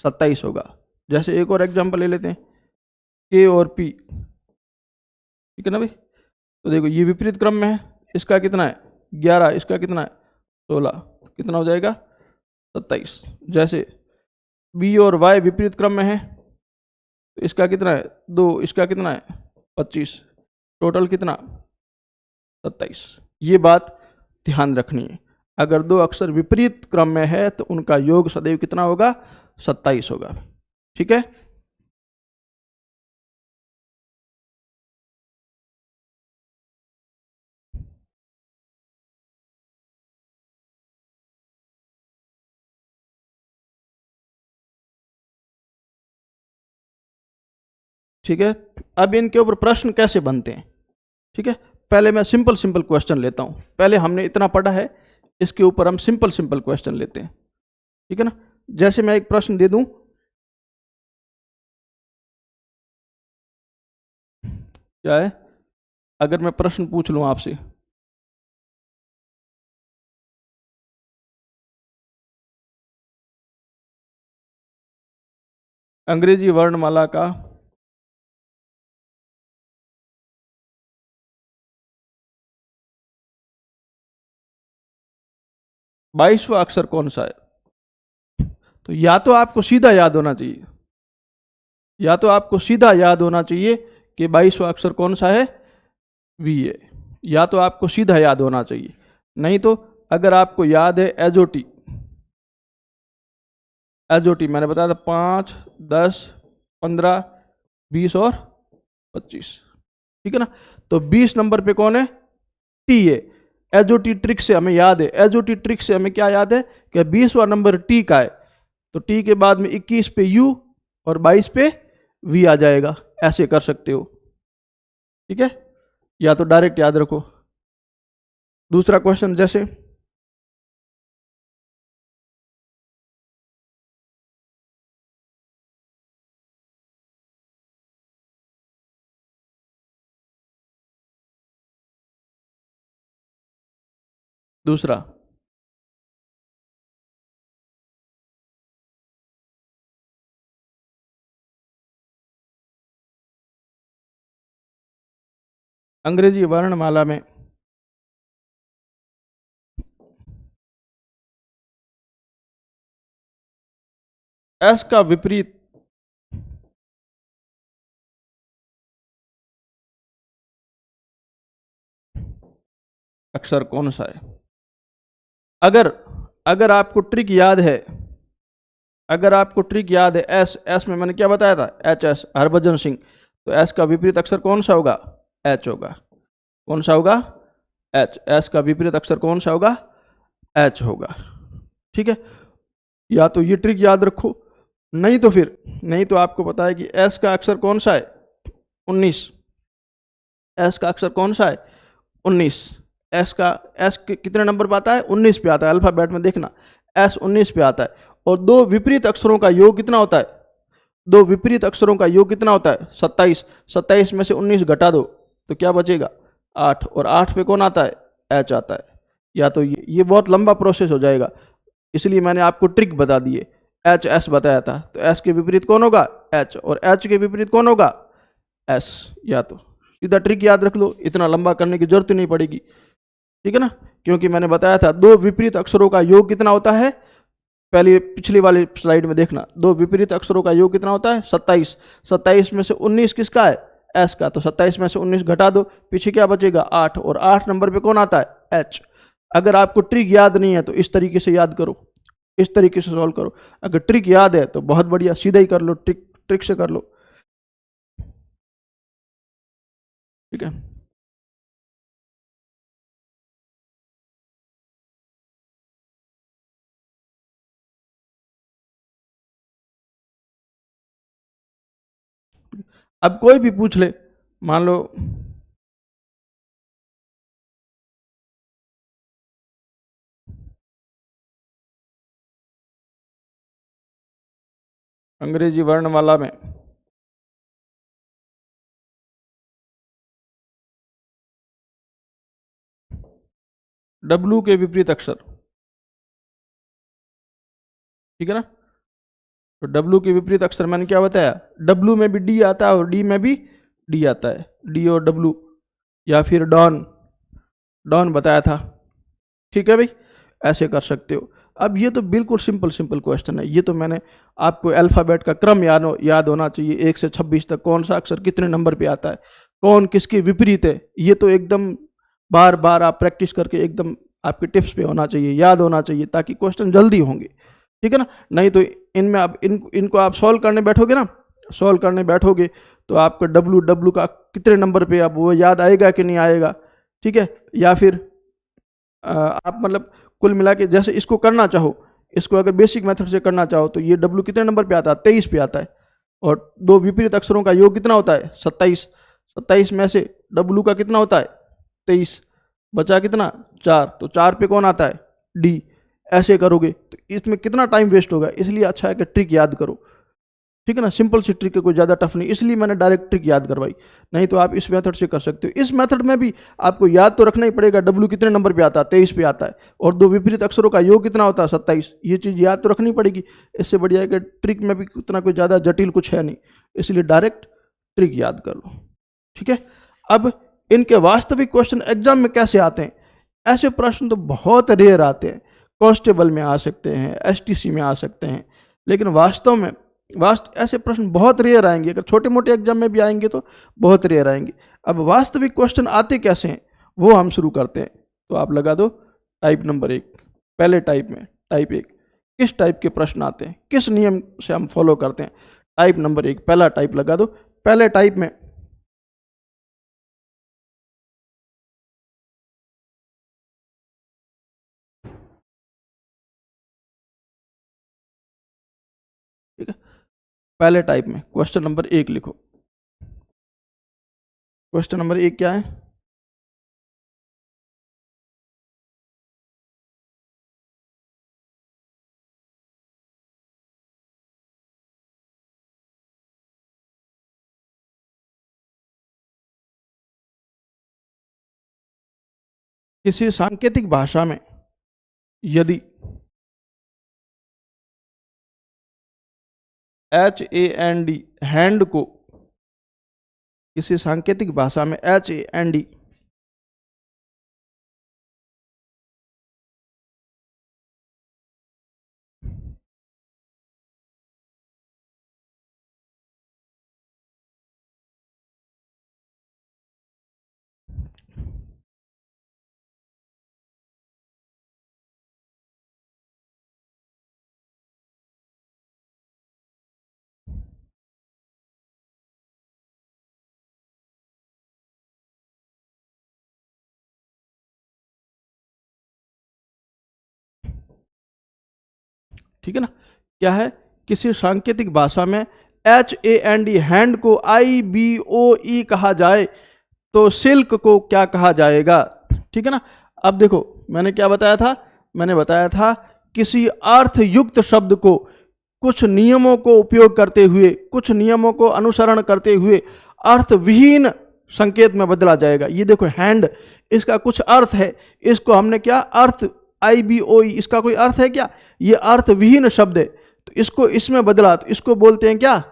27 होगा। जैसे एक और एग्जांपल ले लेते हैं, K और P। ठीक है ना भाई, तो देखो ये विपरीत क्रम में है, इसका कितना है 11, इसका कितना है 16, कितना हो जाएगा 27। जैसे B और Y विपरीत क्रम में है, तो इसका कितना है 2, इसका कितना है 25, टोटल कितना 27। ये बात ध्यान रखनी है, अगर दो अक्षर विपरीत क्रम में है तो उनका योग सदैव कितना होगा 27 होगा। ठीक है, ठीक है। अब इनके ऊपर प्रश्न कैसे बनते हैं, ठीक है, पहले मैं सिंपल सिंपल क्वेश्चन लेता हूं। पहले हमने इतना पढ़ा है, इसके ऊपर हम सिंपल सिंपल क्वेश्चन लेते हैं। ठीक है ना, जैसे मैं एक प्रश्न दे दूं, क्या है, अगर मैं प्रश्न पूछ लूं आपसे, अंग्रेजी वर्णमाला का 22वां अक्षर कौन सा है, तो या तो आपको सीधा याद होना चाहिए, या तो आपको सीधा याद होना चाहिए कि 22वां अक्षर कौन सा है, वी है, या तो आपको सीधा याद होना चाहिए। नहीं तो अगर आपको याद है एजोटी, एजोटी मैंने बताया था 5, 10, 15, 20 और 25। ठीक है ना, तो 20 नंबर पे कौन है, टी है। एजोटी ट्रिक से हमें याद है, एजोटी ट्रिक से हमें क्या याद है कि 20वां नंबर टी का है, तो टी के बाद में 21 पे यू और 22 पे वी आ जाएगा, ऐसे कर सकते हो। ठीक है, या तो डायरेक्ट याद रखो। दूसरा क्वेश्चन, जैसे दूसरा, अंग्रेजी वर्णमाला में एस का विपरीत अक्षर कौन सा है। अगर अगर आपको ट्रिक याद है, अगर आपको ट्रिक याद है, एस एस में मैंने क्या बताया था, एच एस, हरभजन सिंह, तो एस का विपरीत अक्षर कौन सा होगा, एच होगा। कौन सा होगा, एच। एस का विपरीत अक्षर कौन सा होगा, एच होगा। ठीक है, या तो ये ट्रिक याद रखो, नहीं तो फिर, नहीं तो आपको पता है कि एस का अक्षर कौन सा है 19, एस का अक्षर कौन सा है 19, एस का, एस कितने नंबर पे आता है 19 पे आता है, अल्फाबेट में देखना एस 19 पे आता है। और दो विपरीत अक्षरों का योग कितना होता है, दो विपरीत अक्षरों का योग कितना होता है 27, 27 में से 19 घटा दो तो क्या बचेगा 8, और 8 पे कौन आता है, एच आता है। या तो ये बहुत लंबा प्रोसेस हो जाएगा, इसलिए मैंने आपको ट्रिक बता दी है, एच एस बताया था, तो एस के विपरीत कौन होगा, एच, और एच के विपरीत कौन होगा, एस। या तो सीधा ट्रिक याद रख लो, इतना लंबा करने की जरूरत ही नहीं पड़ेगी, ठीक है ना। क्योंकि मैंने बताया था दो विपरीत अक्षरों का योग कितना होता है, पहले पिछली वाली स्लाइड में देखना, दो विपरीत अक्षरों का योग कितना होता है 27। 27 में से 19 किसका है, एस का, तो 27 में से 19 घटा दो, पीछे क्या बचेगा 8, और 8 नंबर पे कौन आता है, एच। अगर आपको ट्रिक याद नहीं है तो इस तरीके से याद करो, इस तरीके से सॉल्व करो। अगर ट्रिक याद है तो बहुत बढ़िया, सीधा ही कर लो, ट्रिक ट्रिक से कर लो, ठीक है। अब कोई भी पूछ ले, मान लो अंग्रेजी वर्णमाला में डब्लू के विपरीत अक्षर, ठीक है ना। तो डब्लू के विपरीत अक्षर मैंने क्या बताया, डब्लू में भी डी आता है और डी में भी डी आता है, डी और डब्लू, या फिर डॉन, डॉन बताया था, ठीक है भाई, ऐसे कर सकते हो। अब ये तो बिल्कुल सिंपल सिंपल क्वेश्चन है, ये तो मैंने आपको अल्फ़ाबेट का क्रम याद होना चाहिए, 1 से 26 तक कौन सा अक्षर कितने नंबर पे आता है, कौन किसके विपरीत है, ये तो एकदम बार बार आप प्रैक्टिस करके एकदम आपके टिप्स पे होना चाहिए, याद होना चाहिए, ताकि क्वेश्चन जल्दी होंगे, ठीक है ना। नहीं तो इनमें आप इनको आप सॉल्व करने बैठोगे ना, सॉल्व करने बैठोगे तो आपको डब्लू डब्लू का कितने नंबर पे अब वो याद आएगा कि नहीं आएगा, ठीक है। या फिर आप मतलब कुल मिला के जैसे इसको करना चाहो, इसको अगर बेसिक मेथड से करना चाहो तो ये डब्लू कितने नंबर पे आता है, 23 पे आता है, और दो विपरीत अक्षरों का योग कितना होता है 27। 27 में से डब्लू का कितना होता है 23, बचा कितना 4, तो 4 पे कौन आता है डी। ऐसे करोगे तो इसमें कितना टाइम वेस्ट होगा, इसलिए अच्छा है कि ट्रिक याद करो, ठीक है ना। सिंपल सी ट्रिक है, कोई ज़्यादा टफ नहीं, इसलिए मैंने डायरेक्ट ट्रिक याद करवाई। नहीं तो आप इस मेथड से कर सकते हो, इस मेथड में भी आपको याद तो रखना ही पड़ेगा डब्लू कितने नंबर पे आता है, 23 पे आता है, और दो विपरीत अक्षरों का योग कितना होता है 27, ये चीज़ याद तो रखनी पड़ेगी। इससे बढ़िया है कि ट्रिक में भी उतना कोई ज़्यादा जटिल कुछ है नहीं, इसलिए डायरेक्ट ट्रिक याद कर लो, ठीक है। अब इनके वास्तविक क्वेश्चन एग्जाम में कैसे आते हैं, ऐसे प्रश्न तो बहुत रेयर आते हैं, कांस्टेबल में आ सकते हैं, एसटीसी में आ सकते हैं, लेकिन वास्तव में ऐसे प्रश्न बहुत रेयर आएंगे, अगर छोटे मोटे एग्जाम में भी आएंगे तो बहुत रेयर आएंगे। अब वास्तविक क्वेश्चन आते कैसे हैं वो हम शुरू करते हैं, तो आप लगा दो टाइप नंबर 1, पहले टाइप में टाइप 1, किस टाइप के प्रश्न आते हैं, किस नियम से हम फॉलो करते हैं, टाइप नंबर 1 पहला टाइप लगा दो। पहले टाइप में ठीक है, पहले टाइप में क्वेश्चन नंबर 1 लिखो। क्वेश्चन नंबर 1 क्या है, किसी सांकेतिक भाषा में यदि HAND हैंड को, किसी सांकेतिक भाषा में HAND ठीक है ना, क्या है, किसी सांकेतिक भाषा में HAND हैंड को IBOE कहा जाए तो सिल्क को क्या कहा जाएगा, ठीक है ना। अब देखो मैंने क्या बताया था, मैंने बताया था किसी अर्थयुक्त शब्द को कुछ नियमों को उपयोग करते हुए, कुछ नियमों को अनुसरण करते हुए अर्थविहीन संकेत में बदला जाएगा। ये देखो हैंड, इसका कुछ अर्थ है, इसको हमने क्या अर्थ IBOE, इसका कोई अर्थ है क्या, ये अर्थविहीन शब्द है, तो इसको इसमें बदला, तो इसको बोलते हैं क्या,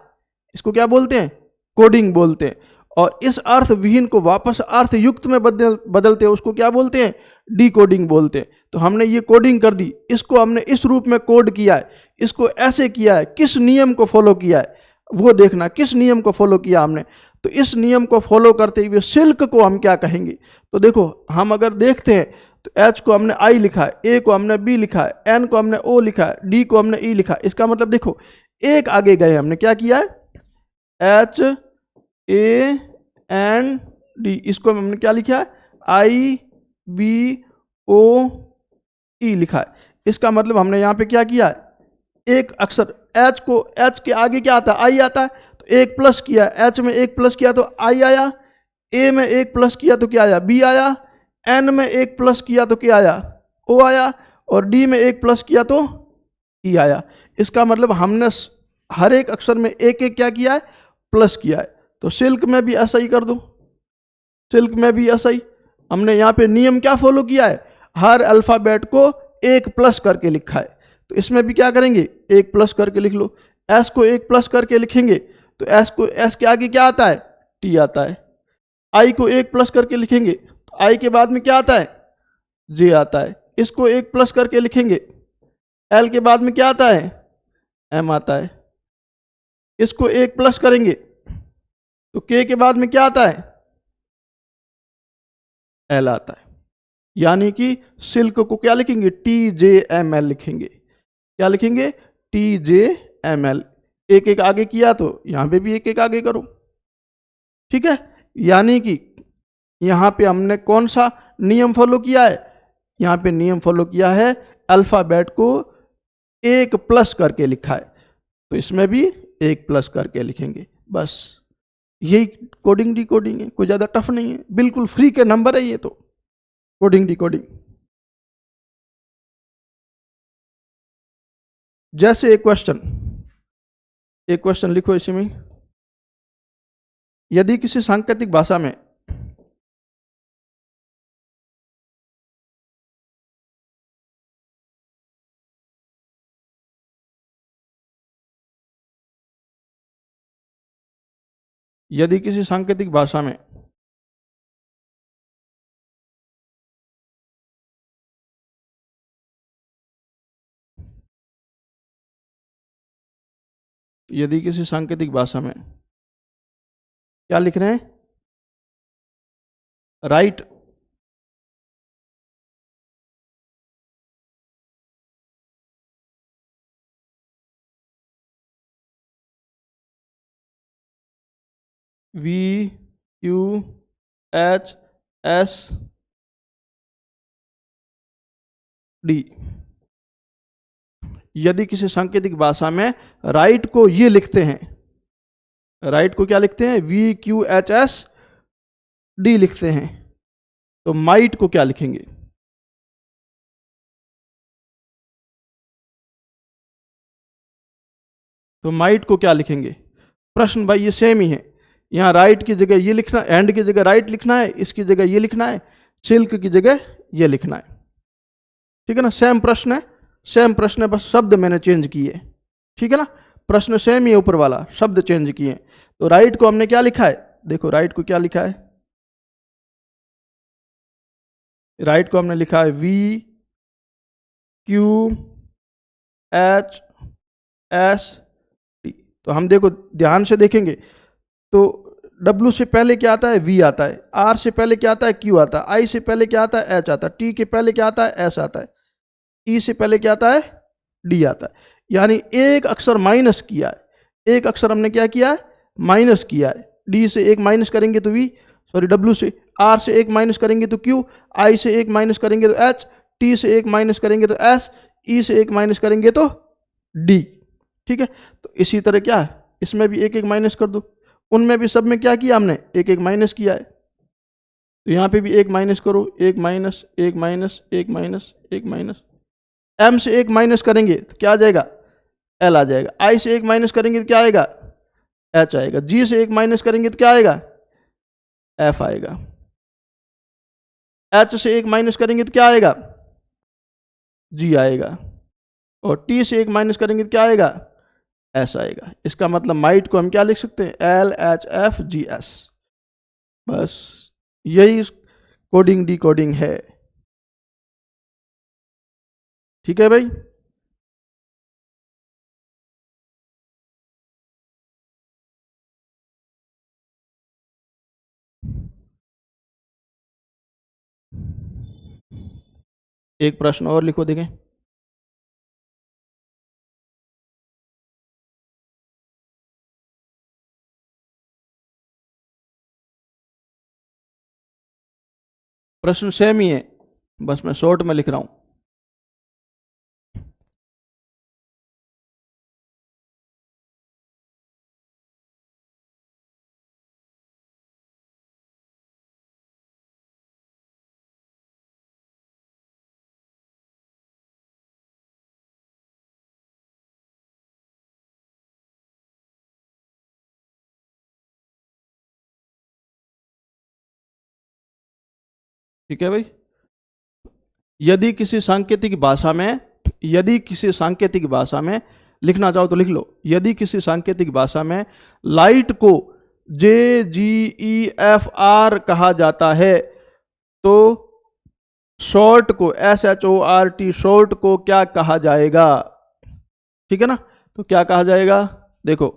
इसको क्या बोलते हैं कोडिंग बोलते हैं। और इस अर्थ विहीन को वापस अर्थ युक्त में बदलते हैं, उसको क्या बोलते हैं? डिकोडिंग बोलते हैं। तो हमने ये कोडिंग कर दी, इसको हमने इस रूप में कोड किया है, इसको ऐसे किया है, किस नियम को फॉलो किया है वो देखना, किस नियम को फॉलो किया हमने। तो इस नियम को फॉलो करते हुए सिल्क को हम क्या कहेंगे? तो देखो हम अगर देखते हैं तो H को हमने I लिखा है, A को हमने B लिखा है, N को हमने O लिखा है, D को हमने E लिखा है। इसका मतलब देखो एक आगे गए, हमने क्या किया है? H A N D, इसको हमने क्या लिखा है? I B O E लिखा है। इसका मतलब हमने यहाँ पे क्या किया है? एक अक्षर H को, H के आगे क्या आता है? I आता है, तो एक प्लस किया, H में एक प्लस किया तो I आया, A में एक प्लस किया तो क्या आया? B आया, N में एक प्लस किया तो क्या आया? O आया, और D में एक प्लस किया तो E आया। इसका मतलब हमने हर एक अक्षर में एक एक क्या किया है? प्लस किया है। तो सिल्क में भी ऐसा ही कर दो, सिल्क में भी ऐसा ही। हमने यहाँ पे नियम क्या फॉलो किया है? हर अल्फाबेट को एक प्लस करके लिखा है। तो इसमें भी क्या करेंगे? एक प्लस करके लिख लो। एस को एक प्लस करके लिखेंगे तो एस को, एस के आगे क्या आता है? टी आता है। आई को एक प्लस करके लिखेंगे तो आई के बाद में क्या आता है? जे आता है। इसको एक प्लस करके लिखेंगे, एल के बाद में क्या आता है? एम आता है। इसको एक प्लस करेंगे तो के के बाद में क्या आता है? एल आता है। यानी कि सिल्क को क्या लिखेंगे? TJML लिखेंगे। क्या लिखेंगे? TJML। एक एक आगे किया तो यहां पे भी एक एक आगे करो, ठीक है। यानी कि यहां पे हमने कौन सा नियम फॉलो किया है? यहां पे नियम फॉलो किया है, अल्फाबेट को एक प्लस करके लिखा है, तो इसमें भी एक प्लस करके लिखेंगे। बस यही कोडिंग डिकोडिंग है, कोई ज्यादा टफ नहीं है, बिल्कुल फ्री के नंबर है ये तो, कोडिंग डिकोडिंग। जैसे एक क्वेश्चन लिखो इसी में, यदि किसी सांकेतिक भाषा में यदि किसी सांकेतिक भाषा में यदि किसी सांकेतिक भाषा में क्या लिख रहे हैं? राइट VQHSD, यदि किसी सांकेतिक भाषा में राइट को ये लिखते हैं, राइट को क्या लिखते हैं? VQHSD लिखते हैं, तो माइट को क्या लिखेंगे? तो माइट को क्या लिखेंगे? प्रश्न भाई ये सेम ही है, यहाँ राइट की जगह ये लिखना, एंड की जगह राइट लिखना है, इसकी जगह ये लिखना है, सिल्क की जगह ये लिखना है, ठीक है ना। सेम प्रश्न है, सेम प्रश्न है, बस शब्द मैंने चेंज किए, ठीक है ना। प्रश्न सेम ही है, ऊपर वाला शब्द चेंज किए। तो राइट को हमने क्या लिखा है? देखो राइट को क्या लिखा है? राइट को हमने लिखा है VQHSD। तो हम देखो ध्यान से देखेंगे तो W से पहले क्या आता है? V आता है। R से पहले क्या आता है? Q आता है। I से पहले क्या आता है? H आता है। T के पहले क्या आता है? S आता है। E से पहले क्या आता है? D आता है। यानी एक अक्षर माइनस किया है, एक अक्षर हमने क्या किया है? माइनस किया है। D से एक माइनस करेंगे तो W से, R से एक माइनस करेंगे तो Q, I से एक माइनस करेंगे तो H, T से एक माइनस करेंगे तो S, E से एक माइनस करेंगे तो D, ठीक है। तो इसी तरह क्या है, इसमें भी एक एक माइनस कर दो, उनमें भी सब में क्या किया हमने? एक एक माइनस किया है। तो यहाँ पे भी एक माइनस करो, एक माइनस, एक माइनस, एक माइनस, एक माइनस। M से एक माइनस करेंगे तो क्या आ जाएगा? L आ जाएगा। I से एक माइनस करेंगे तो क्या आएगा? H आएगा। G से एक माइनस करेंगे तो क्या आएगा? F आएगा। H से एक माइनस करेंगे तो क्या आएगा? G आएगा। और T से एक माइनस करेंगे तो क्या आएगा? S आएगा। इसका मतलब माइट को हम क्या लिख सकते हैं? LHFGS। बस यही कोडिंग डिकोडिंग है। ठीक है भाई। एक प्रश्न और लिखो देखें। प्रश्न सेम ही है, बस मैं शॉर्ट में लिख रहा हूं। ठीक है भाई। यदि किसी सांकेतिक भाषा में, यदि किसी सांकेतिक भाषा में लिखना चाहो तो लिख लो। यदि किसी सांकेतिक भाषा में लाइट को JGEFR कहा जाता है तो शॉर्ट को SHORT शॉर्ट को क्या कहा जाएगा? ठीक है ना, तो क्या कहा जाएगा? देखो,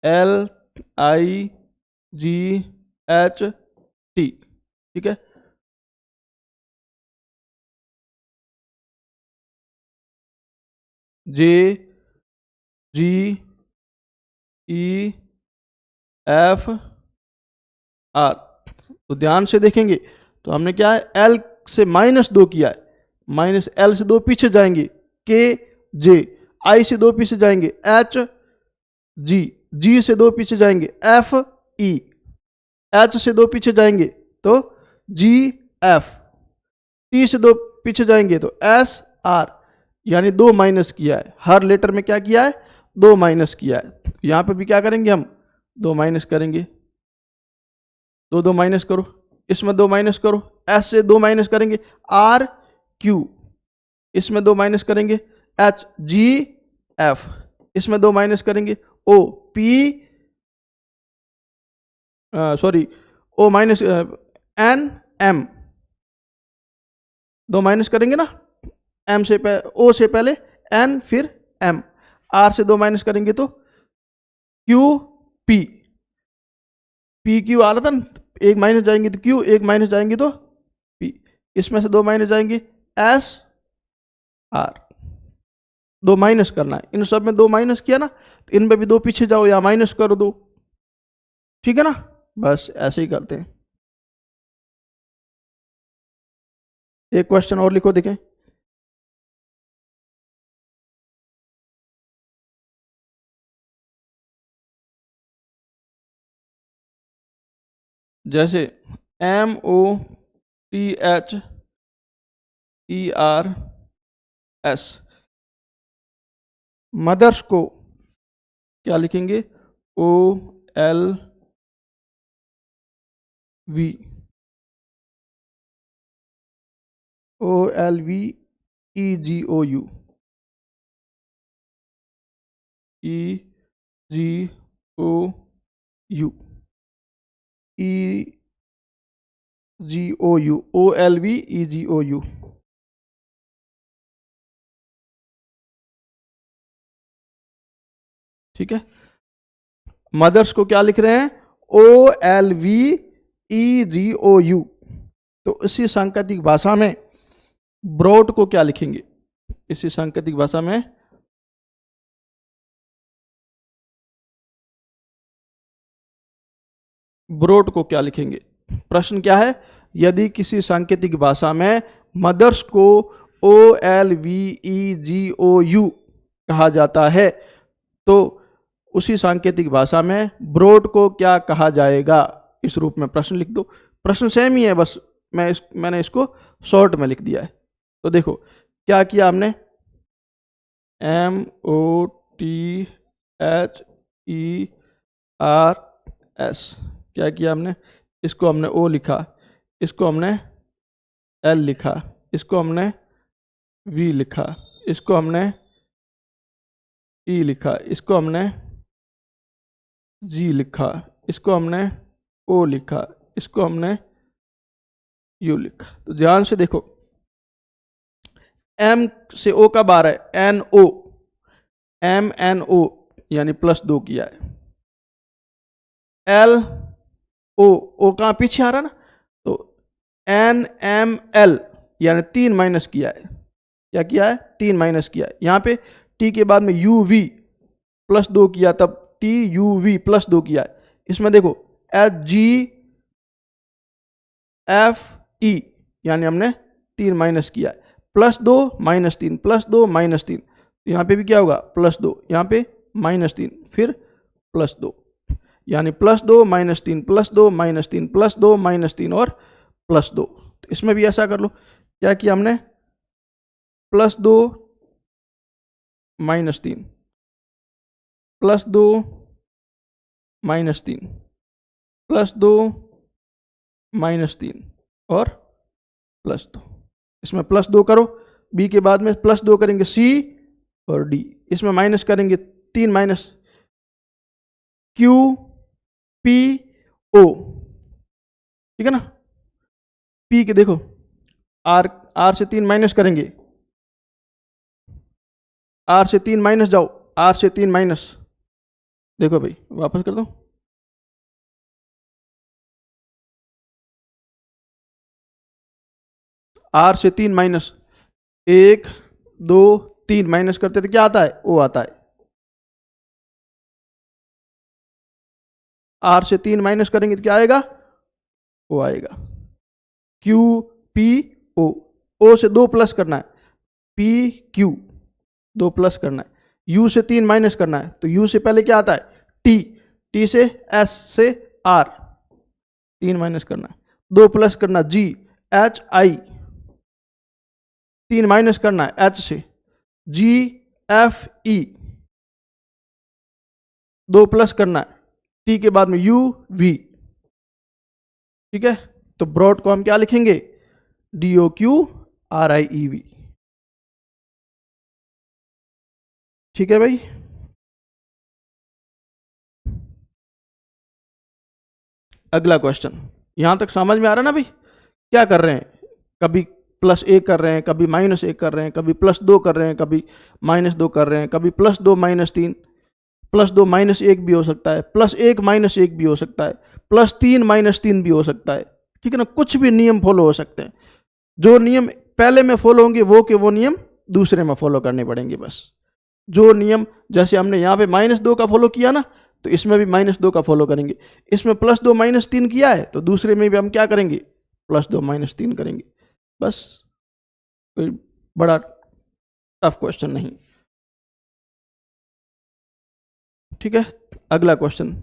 LIGHT। ठीक है, JGEFR। तो ध्यान से देखेंगे तो हमने क्या है, L से -2 किया है, -L से 2 पीछे जाएंगे, KJ, I से 2 पीछे जाएंगे, HG, G से 2 पीछे जाएंगे, FE, H से 2 पीछे जाएंगे तो GF, T से 2 पीछे जाएंगे तो SR। यानी 2 माइनस किया है, हर लेटर में क्या किया है, 2 माइनस किया है। यहां पे भी क्या करेंगे हम, 2 माइनस करेंगे। 2 माइनस करो, इसमें 2 माइनस करो, S से 2 माइनस करेंगे, RQ, इसमें 2 माइनस करेंगे, HGF, इसमें 2 माइनस करेंगे, OP, sorry, O minus NM, 2 minus करेंगे ना, M से O से पहले N फिर M, R से 2 माइनस करेंगे तो QP, PQ आ रहा था ना, 1 माइनस जाएंगे तो Q, 1 माइनस जाएंगे तो P, इसमें से 2 माइनस जाएंगे SR। 2 माइनस करना है, इन सब में 2 माइनस किया ना, तो इनमें भी 2 पीछे जाओ या माइनस कर दो। ठीक है ना, बस ऐसे ही करते हैं। एक क्वेश्चन और लिखो देखें। जैसे MOTHERS, मदर्स को क्या लिखेंगे, OLV, EGOU, EGOU, EGOU, OLV EGOU। ठीक है, मदर्स को क्या लिख रहे हैं, OLVEGOU। तो इसी सांकेतिक भाषा में ब्रॉड को क्या लिखेंगे, इसी सांकेतिक भाषा में ब्रॉड को क्या लिखेंगे? प्रश्न क्या है, यदि किसी सांकेतिक भाषा में मदर्स को OLVEGOU कहा जाता है तो उसी सांकेतिक भाषा में ब्रॉड को क्या कहा जाएगा? इस रूप में प्रश्न लिख दो। प्रश्न सेम ही है, बस मैंने इसको शॉर्ट में लिख दिया है। तो देखो क्या किया हमने, MOTHERS, क्या किया हमने, इसको हमने O लिखा, इसको हमने L लिखा, इसको हमने V लिखा, इसको हमने E लिखा, इसको हमने G लिखा, इसको हमने O लिखा, इसको हमने यू लिखा। तो ध्यान से देखो, एम से ओ का बार है, N O, M N O यानी +2 किया है। एल ओ, ओ कहाँ पीछे आ रहा ना, तो एन एम एल यानी 3 माइनस किया है। क्या किया है? 3 माइनस किया है। यहां पे टी के बाद में यू वी +2 किया, तब टी यू वी +2 किया है। इसमें देखो एच जी एफ ई यानी हमने 3 माइनस किया है। +2 -3 +2 -3, यहां पे भी क्या होगा? +2, यहां पे -3, फिर +2, यानी +2 -3 +2 -3 +2 -3 और +2। तो इसमें भी ऐसा कर लो। क्या किया हमने? +2 -3 +2 -3 +2 -3 और +2। इसमें +2 करो, बी के बाद में +2 करेंगे सी और डी, इसमें माइनस करेंगे 3 माइनस क्यू पी ओ, ठीक है ना। पी के देखो, आर, आर से 3 माइनस करेंगे, आर से 3 माइनस जाओ, आर से 3 माइनस, देखो भाई वापस कर दो, आर से 3 माइनस, 1 2 3 माइनस करते तो क्या आता है? ओ आता है। आर से 3 माइनस करेंगे तो क्या आएगा? ओ आएगा। क्यू पी ओ, ओ से 2 प्लस करना है, पी क्यू 2 प्लस करना है, यू से 3 माइनस करना है, तो यू से पहले क्या आता है? टी, टी से एस से आर 3 माइनस करना है, 2 प्लस करना जी एच आई, 3 माइनस करना है एच से जी एफ ई, 2 प्लस करना है टी के बाद में यू वी, ठीक है। तो ब्रॉड को हम क्या लिखेंगे? D O Q R I E V, ठीक है भाई। अगला क्वेश्चन, यहां तक समझ में आ रहा ना भाई? क्या कर रहे हैं? कभी +1 कर रहे हैं, कभी -1 कर रहे हैं, कभी +2 कर रहे हैं, कभी -2 कर रहे हैं, कभी +2 -3, +2 -1 भी हो सकता है, +1 -1 भी हो सकता है, +3 -3 भी हो सकता है, ठीक है ना। कुछ भी नियम फॉलो हो सकते हैं। जो नियम पहले में फॉलो होंगे वो नियम दूसरे में फॉलो करने पड़ेंगे बस। जो नियम, जैसे हमने यहाँ पे -2 का फॉलो किया ना, तो इसमें भी -2 का फॉलो करेंगे। इसमें +2 -3 किया है, तो दूसरे में भी हम क्या करेंगे? +2 -3 करेंगे बस। कोई बड़ा टफ क्वेश्चन नहीं, ठीक है। अगला क्वेश्चन,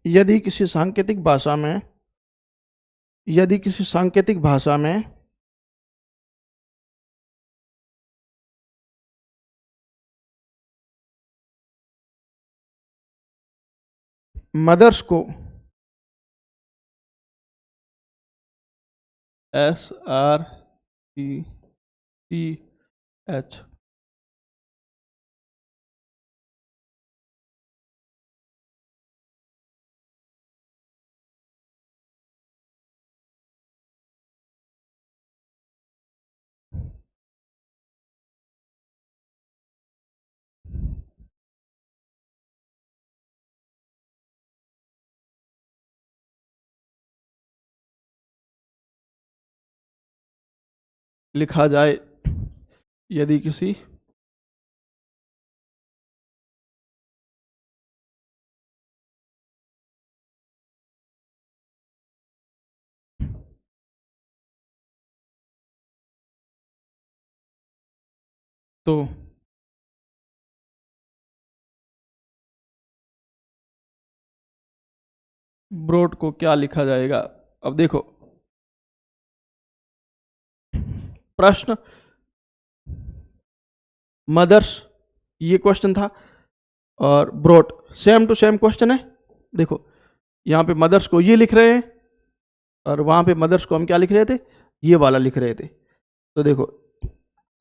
यदि किसी सांकेतिक भाषा में, यदि किसी सांकेतिक भाषा में मदर्स को SRETH लिखा जाए, यदि किसी तो ब्रोड को क्या लिखा जाएगा? अब देखो, प्रश्न मदर्स, ये क्वेश्चन था। और ब्रोट सेम टू सेम क्वेश्चन है। देखो यहाँ पे मदर्स को ये लिख रहे हैं और वहाँ पे मदर्स को हम क्या लिख रहे थे, ये वाला लिख रहे थे। तो देखो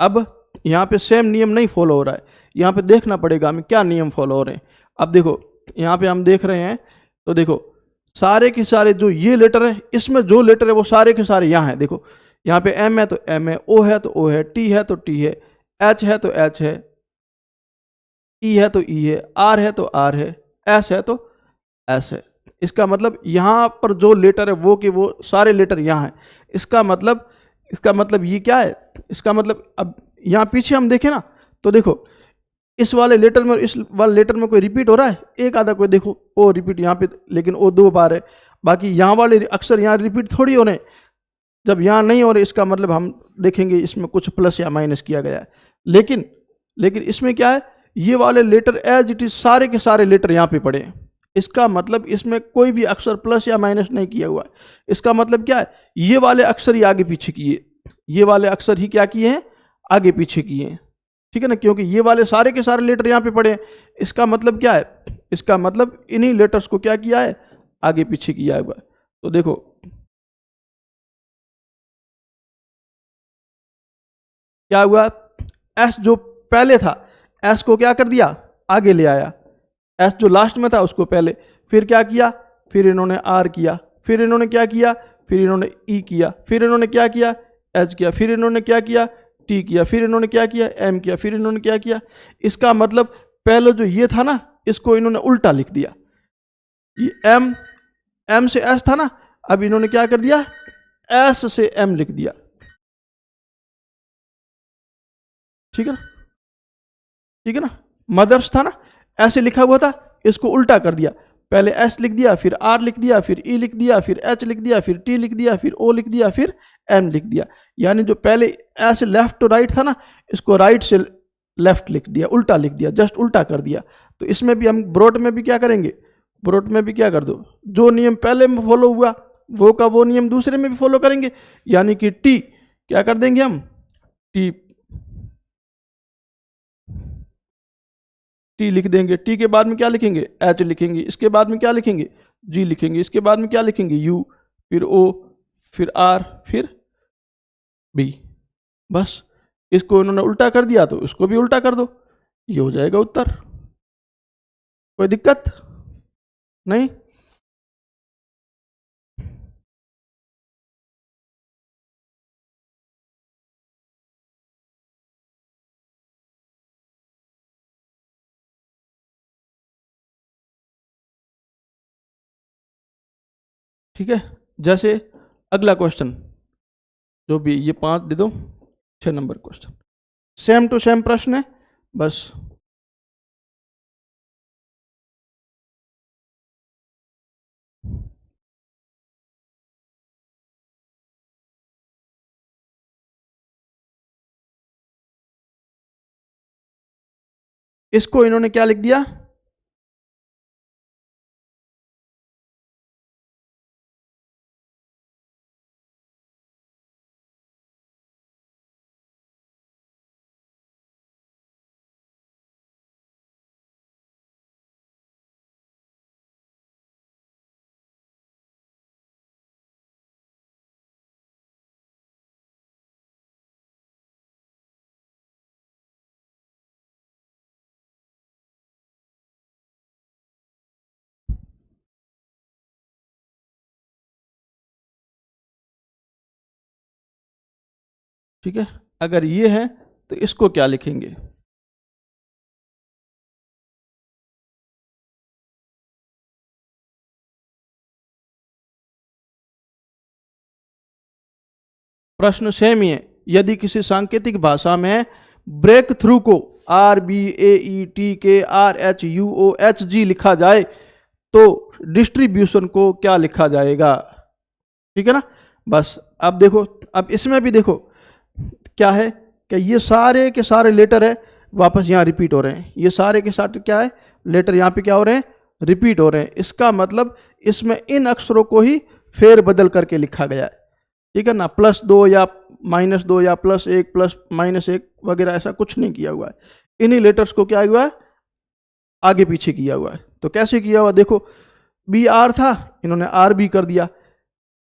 अब यहाँ पे सेम नियम नहीं फॉलो हो रहा है, यहाँ पे देखना पड़ेगा हमें क्या नियम फॉलो हो रहे हैं। अब देखो यहाँ पे हम देख रहे हैं, तो देखो सारे के सारे जो ये लेटर है, इसमें जो लेटर है वो सारे के सारे यहाँ है। देखो यहाँ पे एम है तो एम है, ओ है तो ओ है, टी है तो टी है, एच है तो एच है, ई है तो ई है, आर है तो आर है, एस है तो एस है। इसका मतलब यहाँ पर जो लेटर है वो कि वो सारे लेटर यहाँ हैं। इसका मतलब ये क्या है, इसका मतलब अब यहाँ पीछे हम देखें ना, तो देखो इस वाले लेटर में, इस वाले लेटर में कोई रिपीट हो रहा है, एक आधा कोई देखो ओ रिपीट यहाँ पे, लेकिन ओ 2 बार है। बाकी यहाँ वाले अक्सर यहाँ रिपीट थोड़ी हो रहे हैं। जब यहाँ नहीं हो रहे, इसका मतलब हम देखेंगे इसमें कुछ प्लस या माइनस किया गया है। लेकिन इसमें क्या है, ये वाले लेटर एज इट इज सारे के सारे लेटर यहाँ पे पड़े हैं। इसका मतलब इसमें कोई भी अक्षर प्लस या माइनस नहीं किया हुआ है। इसका मतलब क्या है, ये वाले अक्षर ही आगे पीछे किए, ये वाले अक्षर ही क्या किए हैं, आगे पीछे किए हैं। ठीक है ना, क्योंकि ये वाले सारे के सारे लेटर यहाँ पे पड़े हैं। इसका मतलब क्या है, इसका मतलब इन्हीं लेटर्स को क्या किया है, आगे पीछे किया हुआ है। तो देखो क्या हुआ, एस जो पहले था, एस को क्या कर दिया, आगे ले आया। एस जो लास्ट में था उसको पहले, फिर क्या किया, फिर इन्होंने आर किया, फिर इन्होंने क्या किया, फिर इन्होंने ई किया, फिर इन्होंने क्या किया, एच किया, फिर इन्होंने क्या किया, टी किया, फिर इन्होंने क्या किया, एम किया, फिर इन्होंने क्या किया। इसका मतलब पहले जो ये था ना, इसको इन्होंने उल्टा लिख दिया। ये एम से एस था ना, अब इन्होंने क्या कर दिया, एस से एम लिख दिया। ठीक है ना, ठीक है ना। मदर्स था ना, ऐसे लिखा हुआ था, इसको उल्टा कर दिया। पहले एस लिख दिया, फिर आर लिख दिया, फिर ई लिख दिया, फिर एच लिख दिया, फिर टी लिख दिया, फिर ओ लिख दिया, फिर एम लिख दिया। यानी जो पहले ऐसे लेफ्ट टू राइट था ना, इसको राइट से लेफ्ट लिख दिया, उल्टा लिख दिया, जस्ट उल्टा कर दिया। तो इसमें भी हम ब्रॉड में भी क्या करेंगे, ब्रॉड में भी क्या कर दो, जो नियम पहले में फॉलो हुआ वो का वो नियम दूसरे में भी फॉलो करेंगे। यानी कि टी क्या कर देंगे हम, टी टी लिख देंगे। टी के बाद में क्या लिखेंगे, एच लिखेंगे। इसके बाद में क्या लिखेंगे, जी लिखेंगे। इसके बाद में क्या लिखेंगे, यू, फिर ओ, फिर आर, फिर बी। बस इसको इन्होंने उल्टा कर दिया तो इसको भी उल्टा कर दो, ये हो जाएगा उत्तर। कोई दिक्कत नहीं। ठीक है, जैसे अगला क्वेश्चन जो भी, ये 5 दे दो, 6 number question same to same प्रश्न है बस। इसको इन्होंने क्या लिख दिया, ठीक है। अगर ये है तो इसको क्या लिखेंगे, प्रश्न सेम ही है। यदि किसी सांकेतिक भाषा में ब्रेक थ्रू को RBAETKRHUOHG लिखा जाए तो डिस्ट्रीब्यूशन को क्या लिखा जाएगा। ठीक है ना। बस अब देखो, अब इसमें भी देखो क्या है कि ये सारे के सारे लेटर है वापस यहाँ रिपीट हो रहे हैं। ये सारे के सारे क्या है, लेटर यहाँ पे क्या हो रहे हैं, रिपीट हो रहे हैं। इसका मतलब इसमें इन अक्षरों को ही फेर बदल करके लिखा गया है। ठीक है ना, +2 या -2 या +1 प्लस -1 वगैरह ऐसा कुछ नहीं किया हुआ है। इन्हीं लेटर्स को क्या हुआ है, आगे पीछे किया हुआ है। तो कैसे किया हुआ देखो, बी आर था, इन्होंने आर बी कर दिया,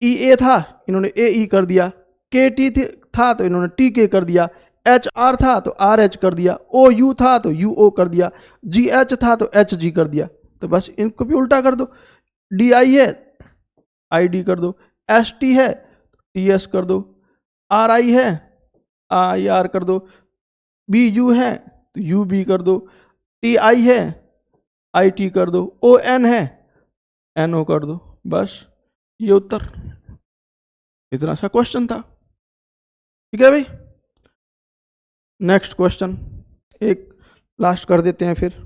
ई ए था, इन्होंने ए ई कर दिया, के टी था तो इन्होंने टी के कर दिया, एच आर था तो आर एच कर दिया, ओ यू था तो यू ओ कर दिया, जी एच था तो एच जी कर दिया। तो बस इनको भी उल्टा कर दो, डी आई है आई डी कर दो, एस टी है टी एस कर दो, आर आई है आई आर कर दो, बी यू है तो यू बी कर दो, टी आई है आई टी कर दो, ओ एन है एन ओ कर दो। बस ये उत्तर, इतना सा क्वेश्चन था। ठीक है भाई, नेक्स्ट क्वेश्चन एक लास्ट कर देते हैं फिर।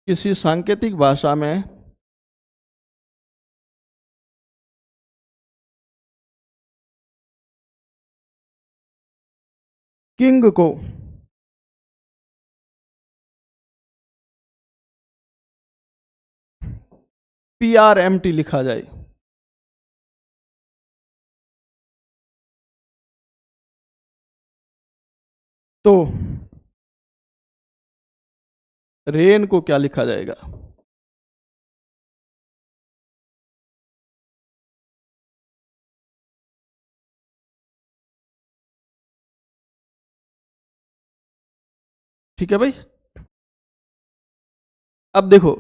किसी सांकेतिक भाषा में किंग को PRMT लिखा जाए तो रेन को क्या लिखा जाएगा? ठीक है भाई। अब देखो,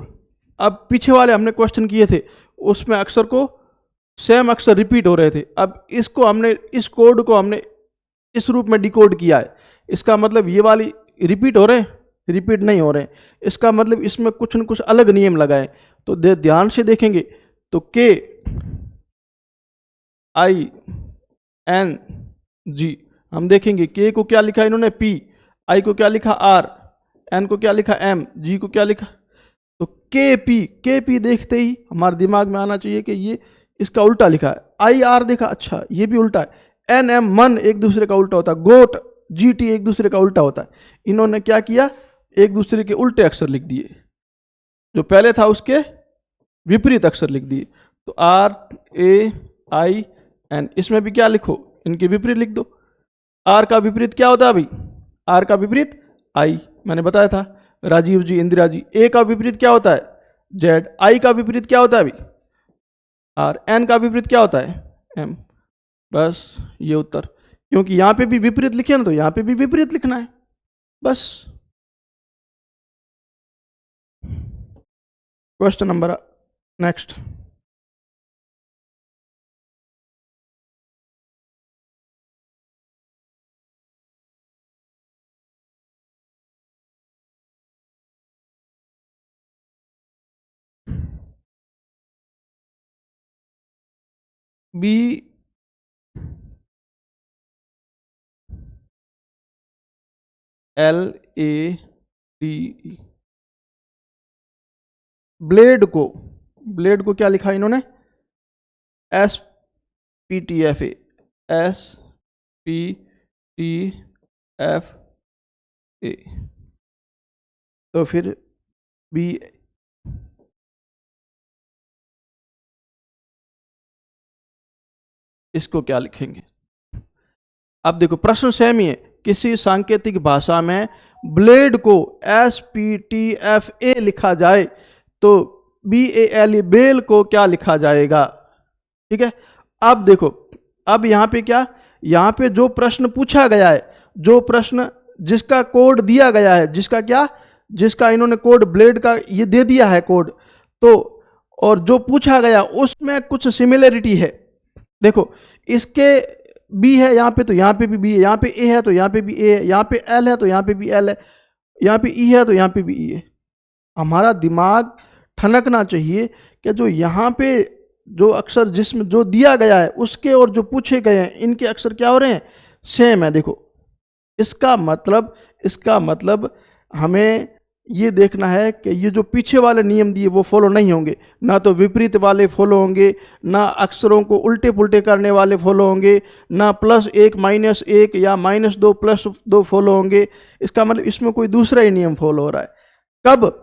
अब पीछे वाले हमने क्वेश्चन किए थे उसमें अक्षर को सेम अक्षर रिपीट हो रहे थे। अब इसको हमने, इस कोड को हमने इस रूप में डिकोड किया है। इसका मतलब ये वाली रिपीट हो रहे हैं, रिपीट नहीं हो रहे हैं। इसका मतलब इसमें कुछ न कुछ अलग नियम लगाए। तो ध्यान से देखेंगे तो के आई एन जी, हम देखेंगे के को क्या लिखा इन्होंने पी, आई को क्या लिखा आर, एन को क्या लिखा एम, जी को क्या लिखा। तो के पी देखते ही हमारे दिमाग में आना चाहिए कि ये इसका उल्टा लिखा है। आई आर देखा, अच्छा ये भी उल्टा है। एन एम मन एक दूसरे का उल्टा होता है, गोट जी टी एक दूसरे का उल्टा होता है। इन्होंने क्या किया, एक दूसरे के उल्टे अक्षर लिख दिए, जो पहले था उसके विपरीत अक्षर लिख दिए। तो आर ए आई एन, इसमें भी क्या लिखो, इनके विपरीत लिख दो। आर का विपरीत क्या होता है भाई, आर का विपरीत आई, मैंने बताया था, राजीव जी, इंदिरा जी। ए का विपरीत क्या होता है, जेड। आई का विपरीत क्या होता है भाई, आर। एन का विपरीत क्या होता है, एम। बस ये उत्तर, क्योंकि यहां पे भी विपरीत लिखे ना तो यहां पे भी विपरीत लिखना है। बस question number next. B L A D, blade को क्या लिखा इन्होंने, S P T F A, S P T F A. तो फिर बी, इसको क्या लिखेंगे। अब देखो प्रश्न सेम ही है, किसी सांकेतिक भाषा में ब्लेड को एस पी टी एफ ए लिखा जाए तो बी ए एल, बेल को क्या लिखा जाएगा। ठीक है, अब देखो, अब यहां पे क्या, यहां पे जो प्रश्न पूछा गया है, जो प्रश्न जिसका कोड दिया गया है, जिसका क्या, जिसका इन्होंने कोड ब्लेड का ये दे दिया है कोड, तो और जो पूछा गया उसमें कुछ सिमिलरिटी है। देखो इसके बी है यहाँ पे तो यहाँ पे भी बी है, यहाँ पे ए है तो यहाँ पे भी ए है, यहाँ पे एल है तो यहाँ पे भी एल है, यहाँ पे ई है तो यहाँ पे भी ई है। हमारा दिमाग ठनकना चाहिए कि जो यहाँ पे जो अक्षर जिसमें जो दिया गया है उसके और जो पूछे गए हैं इनके अक्षर क्या हो रहे हैं, सेम है। देखो इसका मतलब हमें ये देखना है कि ये जो पीछे वाले नियम दिए वो फॉलो नहीं होंगे, ना तो विपरीत वाले फॉलो होंगे, ना अक्षरों को उल्टे पुल्टे करने वाले फॉलो होंगे, ना +1 -1 या -2 +2 फॉलो होंगे। इसका मतलब इसमें कोई दूसरा ही नियम फॉलो हो रहा है। कब?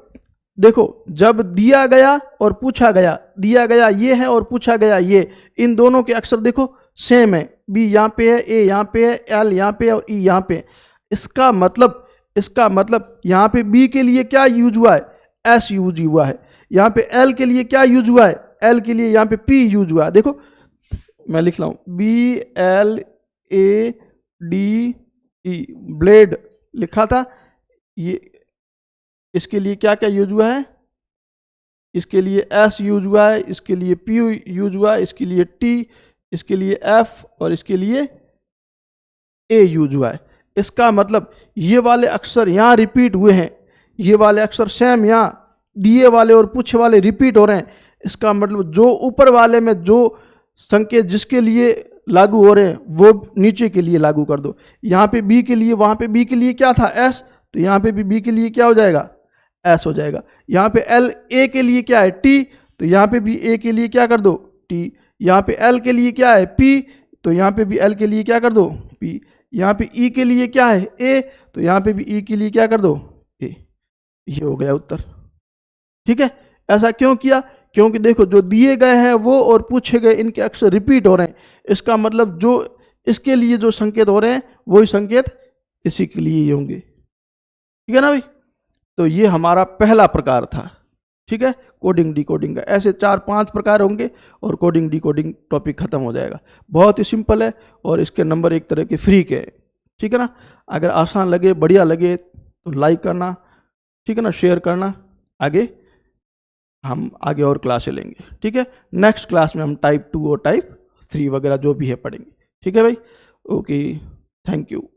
देखो, जब दिया गया और पूछा गया, दिया गया ये है और पूछा गया ये, इन दोनों के अक्षर देखो सेम है, बी यहाँ पे है, ए यहाँ पे है, एल यहाँ पे है और ई यहाँ पे है। इसका मतलब यहाँ पे बी के लिए क्या यूज हुआ है? एस यूज हुआ है। यहाँ पे एल के लिए क्या यूज हुआ है? एल के लिए यहाँ पे पी यूज हुआ है। देखो मैं लिख रहा हूँ BLADE, ब्लेड लिखा था। ये इसके लिए क्या क्या यूज हुआ है? इसके लिए एस यूज हुआ है, इसके लिए पी यूज हुआ है, इसके लिए टी, इसके लिए एफ और इसके लिए ए यूज हुआ है। इसका मतलब ये वाले अक्षर यहाँ रिपीट हुए हैं, ये वाले अक्षर सेम यहाँ दिए वाले और पूछे वाले रिपीट हो रहे हैं। इसका मतलब जो ऊपर वाले में जो संकेत जिसके लिए लागू हो रहे हैं वो नीचे के लिए लागू कर दो। यहाँ पे बी के लिए, वहाँ पे बी के लिए क्या था? एस, तो यहाँ पे भी बी के लिए क्या हो जाएगा? एस हो जाएगा। यहाँ पे एल ए के लिए क्या है? टी, तो यहाँ पे भी ए के लिए क्या कर दो? टी। यहाँ पे एल के लिए क्या है? पी, तो यहाँ पे भी एल के लिए क्या कर दो? पी। यहाँ पे ई के लिए क्या है? ए, तो यहाँ पे भी ई के लिए क्या कर दो? ए। ये हो गया उत्तर। ठीक है, ऐसा क्यों किया? क्योंकि देखो जो दिए गए हैं वो और पूछे गए इनके अक्षर रिपीट हो रहे हैं। इसका मतलब जो इसके लिए जो संकेत हो रहे हैं वही संकेत इसी के लिए ही होंगे। ठीक है ना भाई? तो ये हमारा पहला प्रकार था। ठीक है, कोडिंग डिकोडिंग का। ऐसे 4-5 प्रकार होंगे और कोडिंग डिकोडिंग टॉपिक खत्म हो जाएगा। बहुत ही सिंपल है और इसके नंबर एक तरह के फ्री के। ठीक है ना? अगर आसान लगे, बढ़िया लगे तो लाइक करना, ठीक है ना, शेयर करना। हम आगे और क्लासें लेंगे। ठीक है, नेक्स्ट क्लास में हम टाइप 2 और टाइप 3 वगैरह जो भी है पढ़ेंगे। ठीक है भाई? Okay, thank you.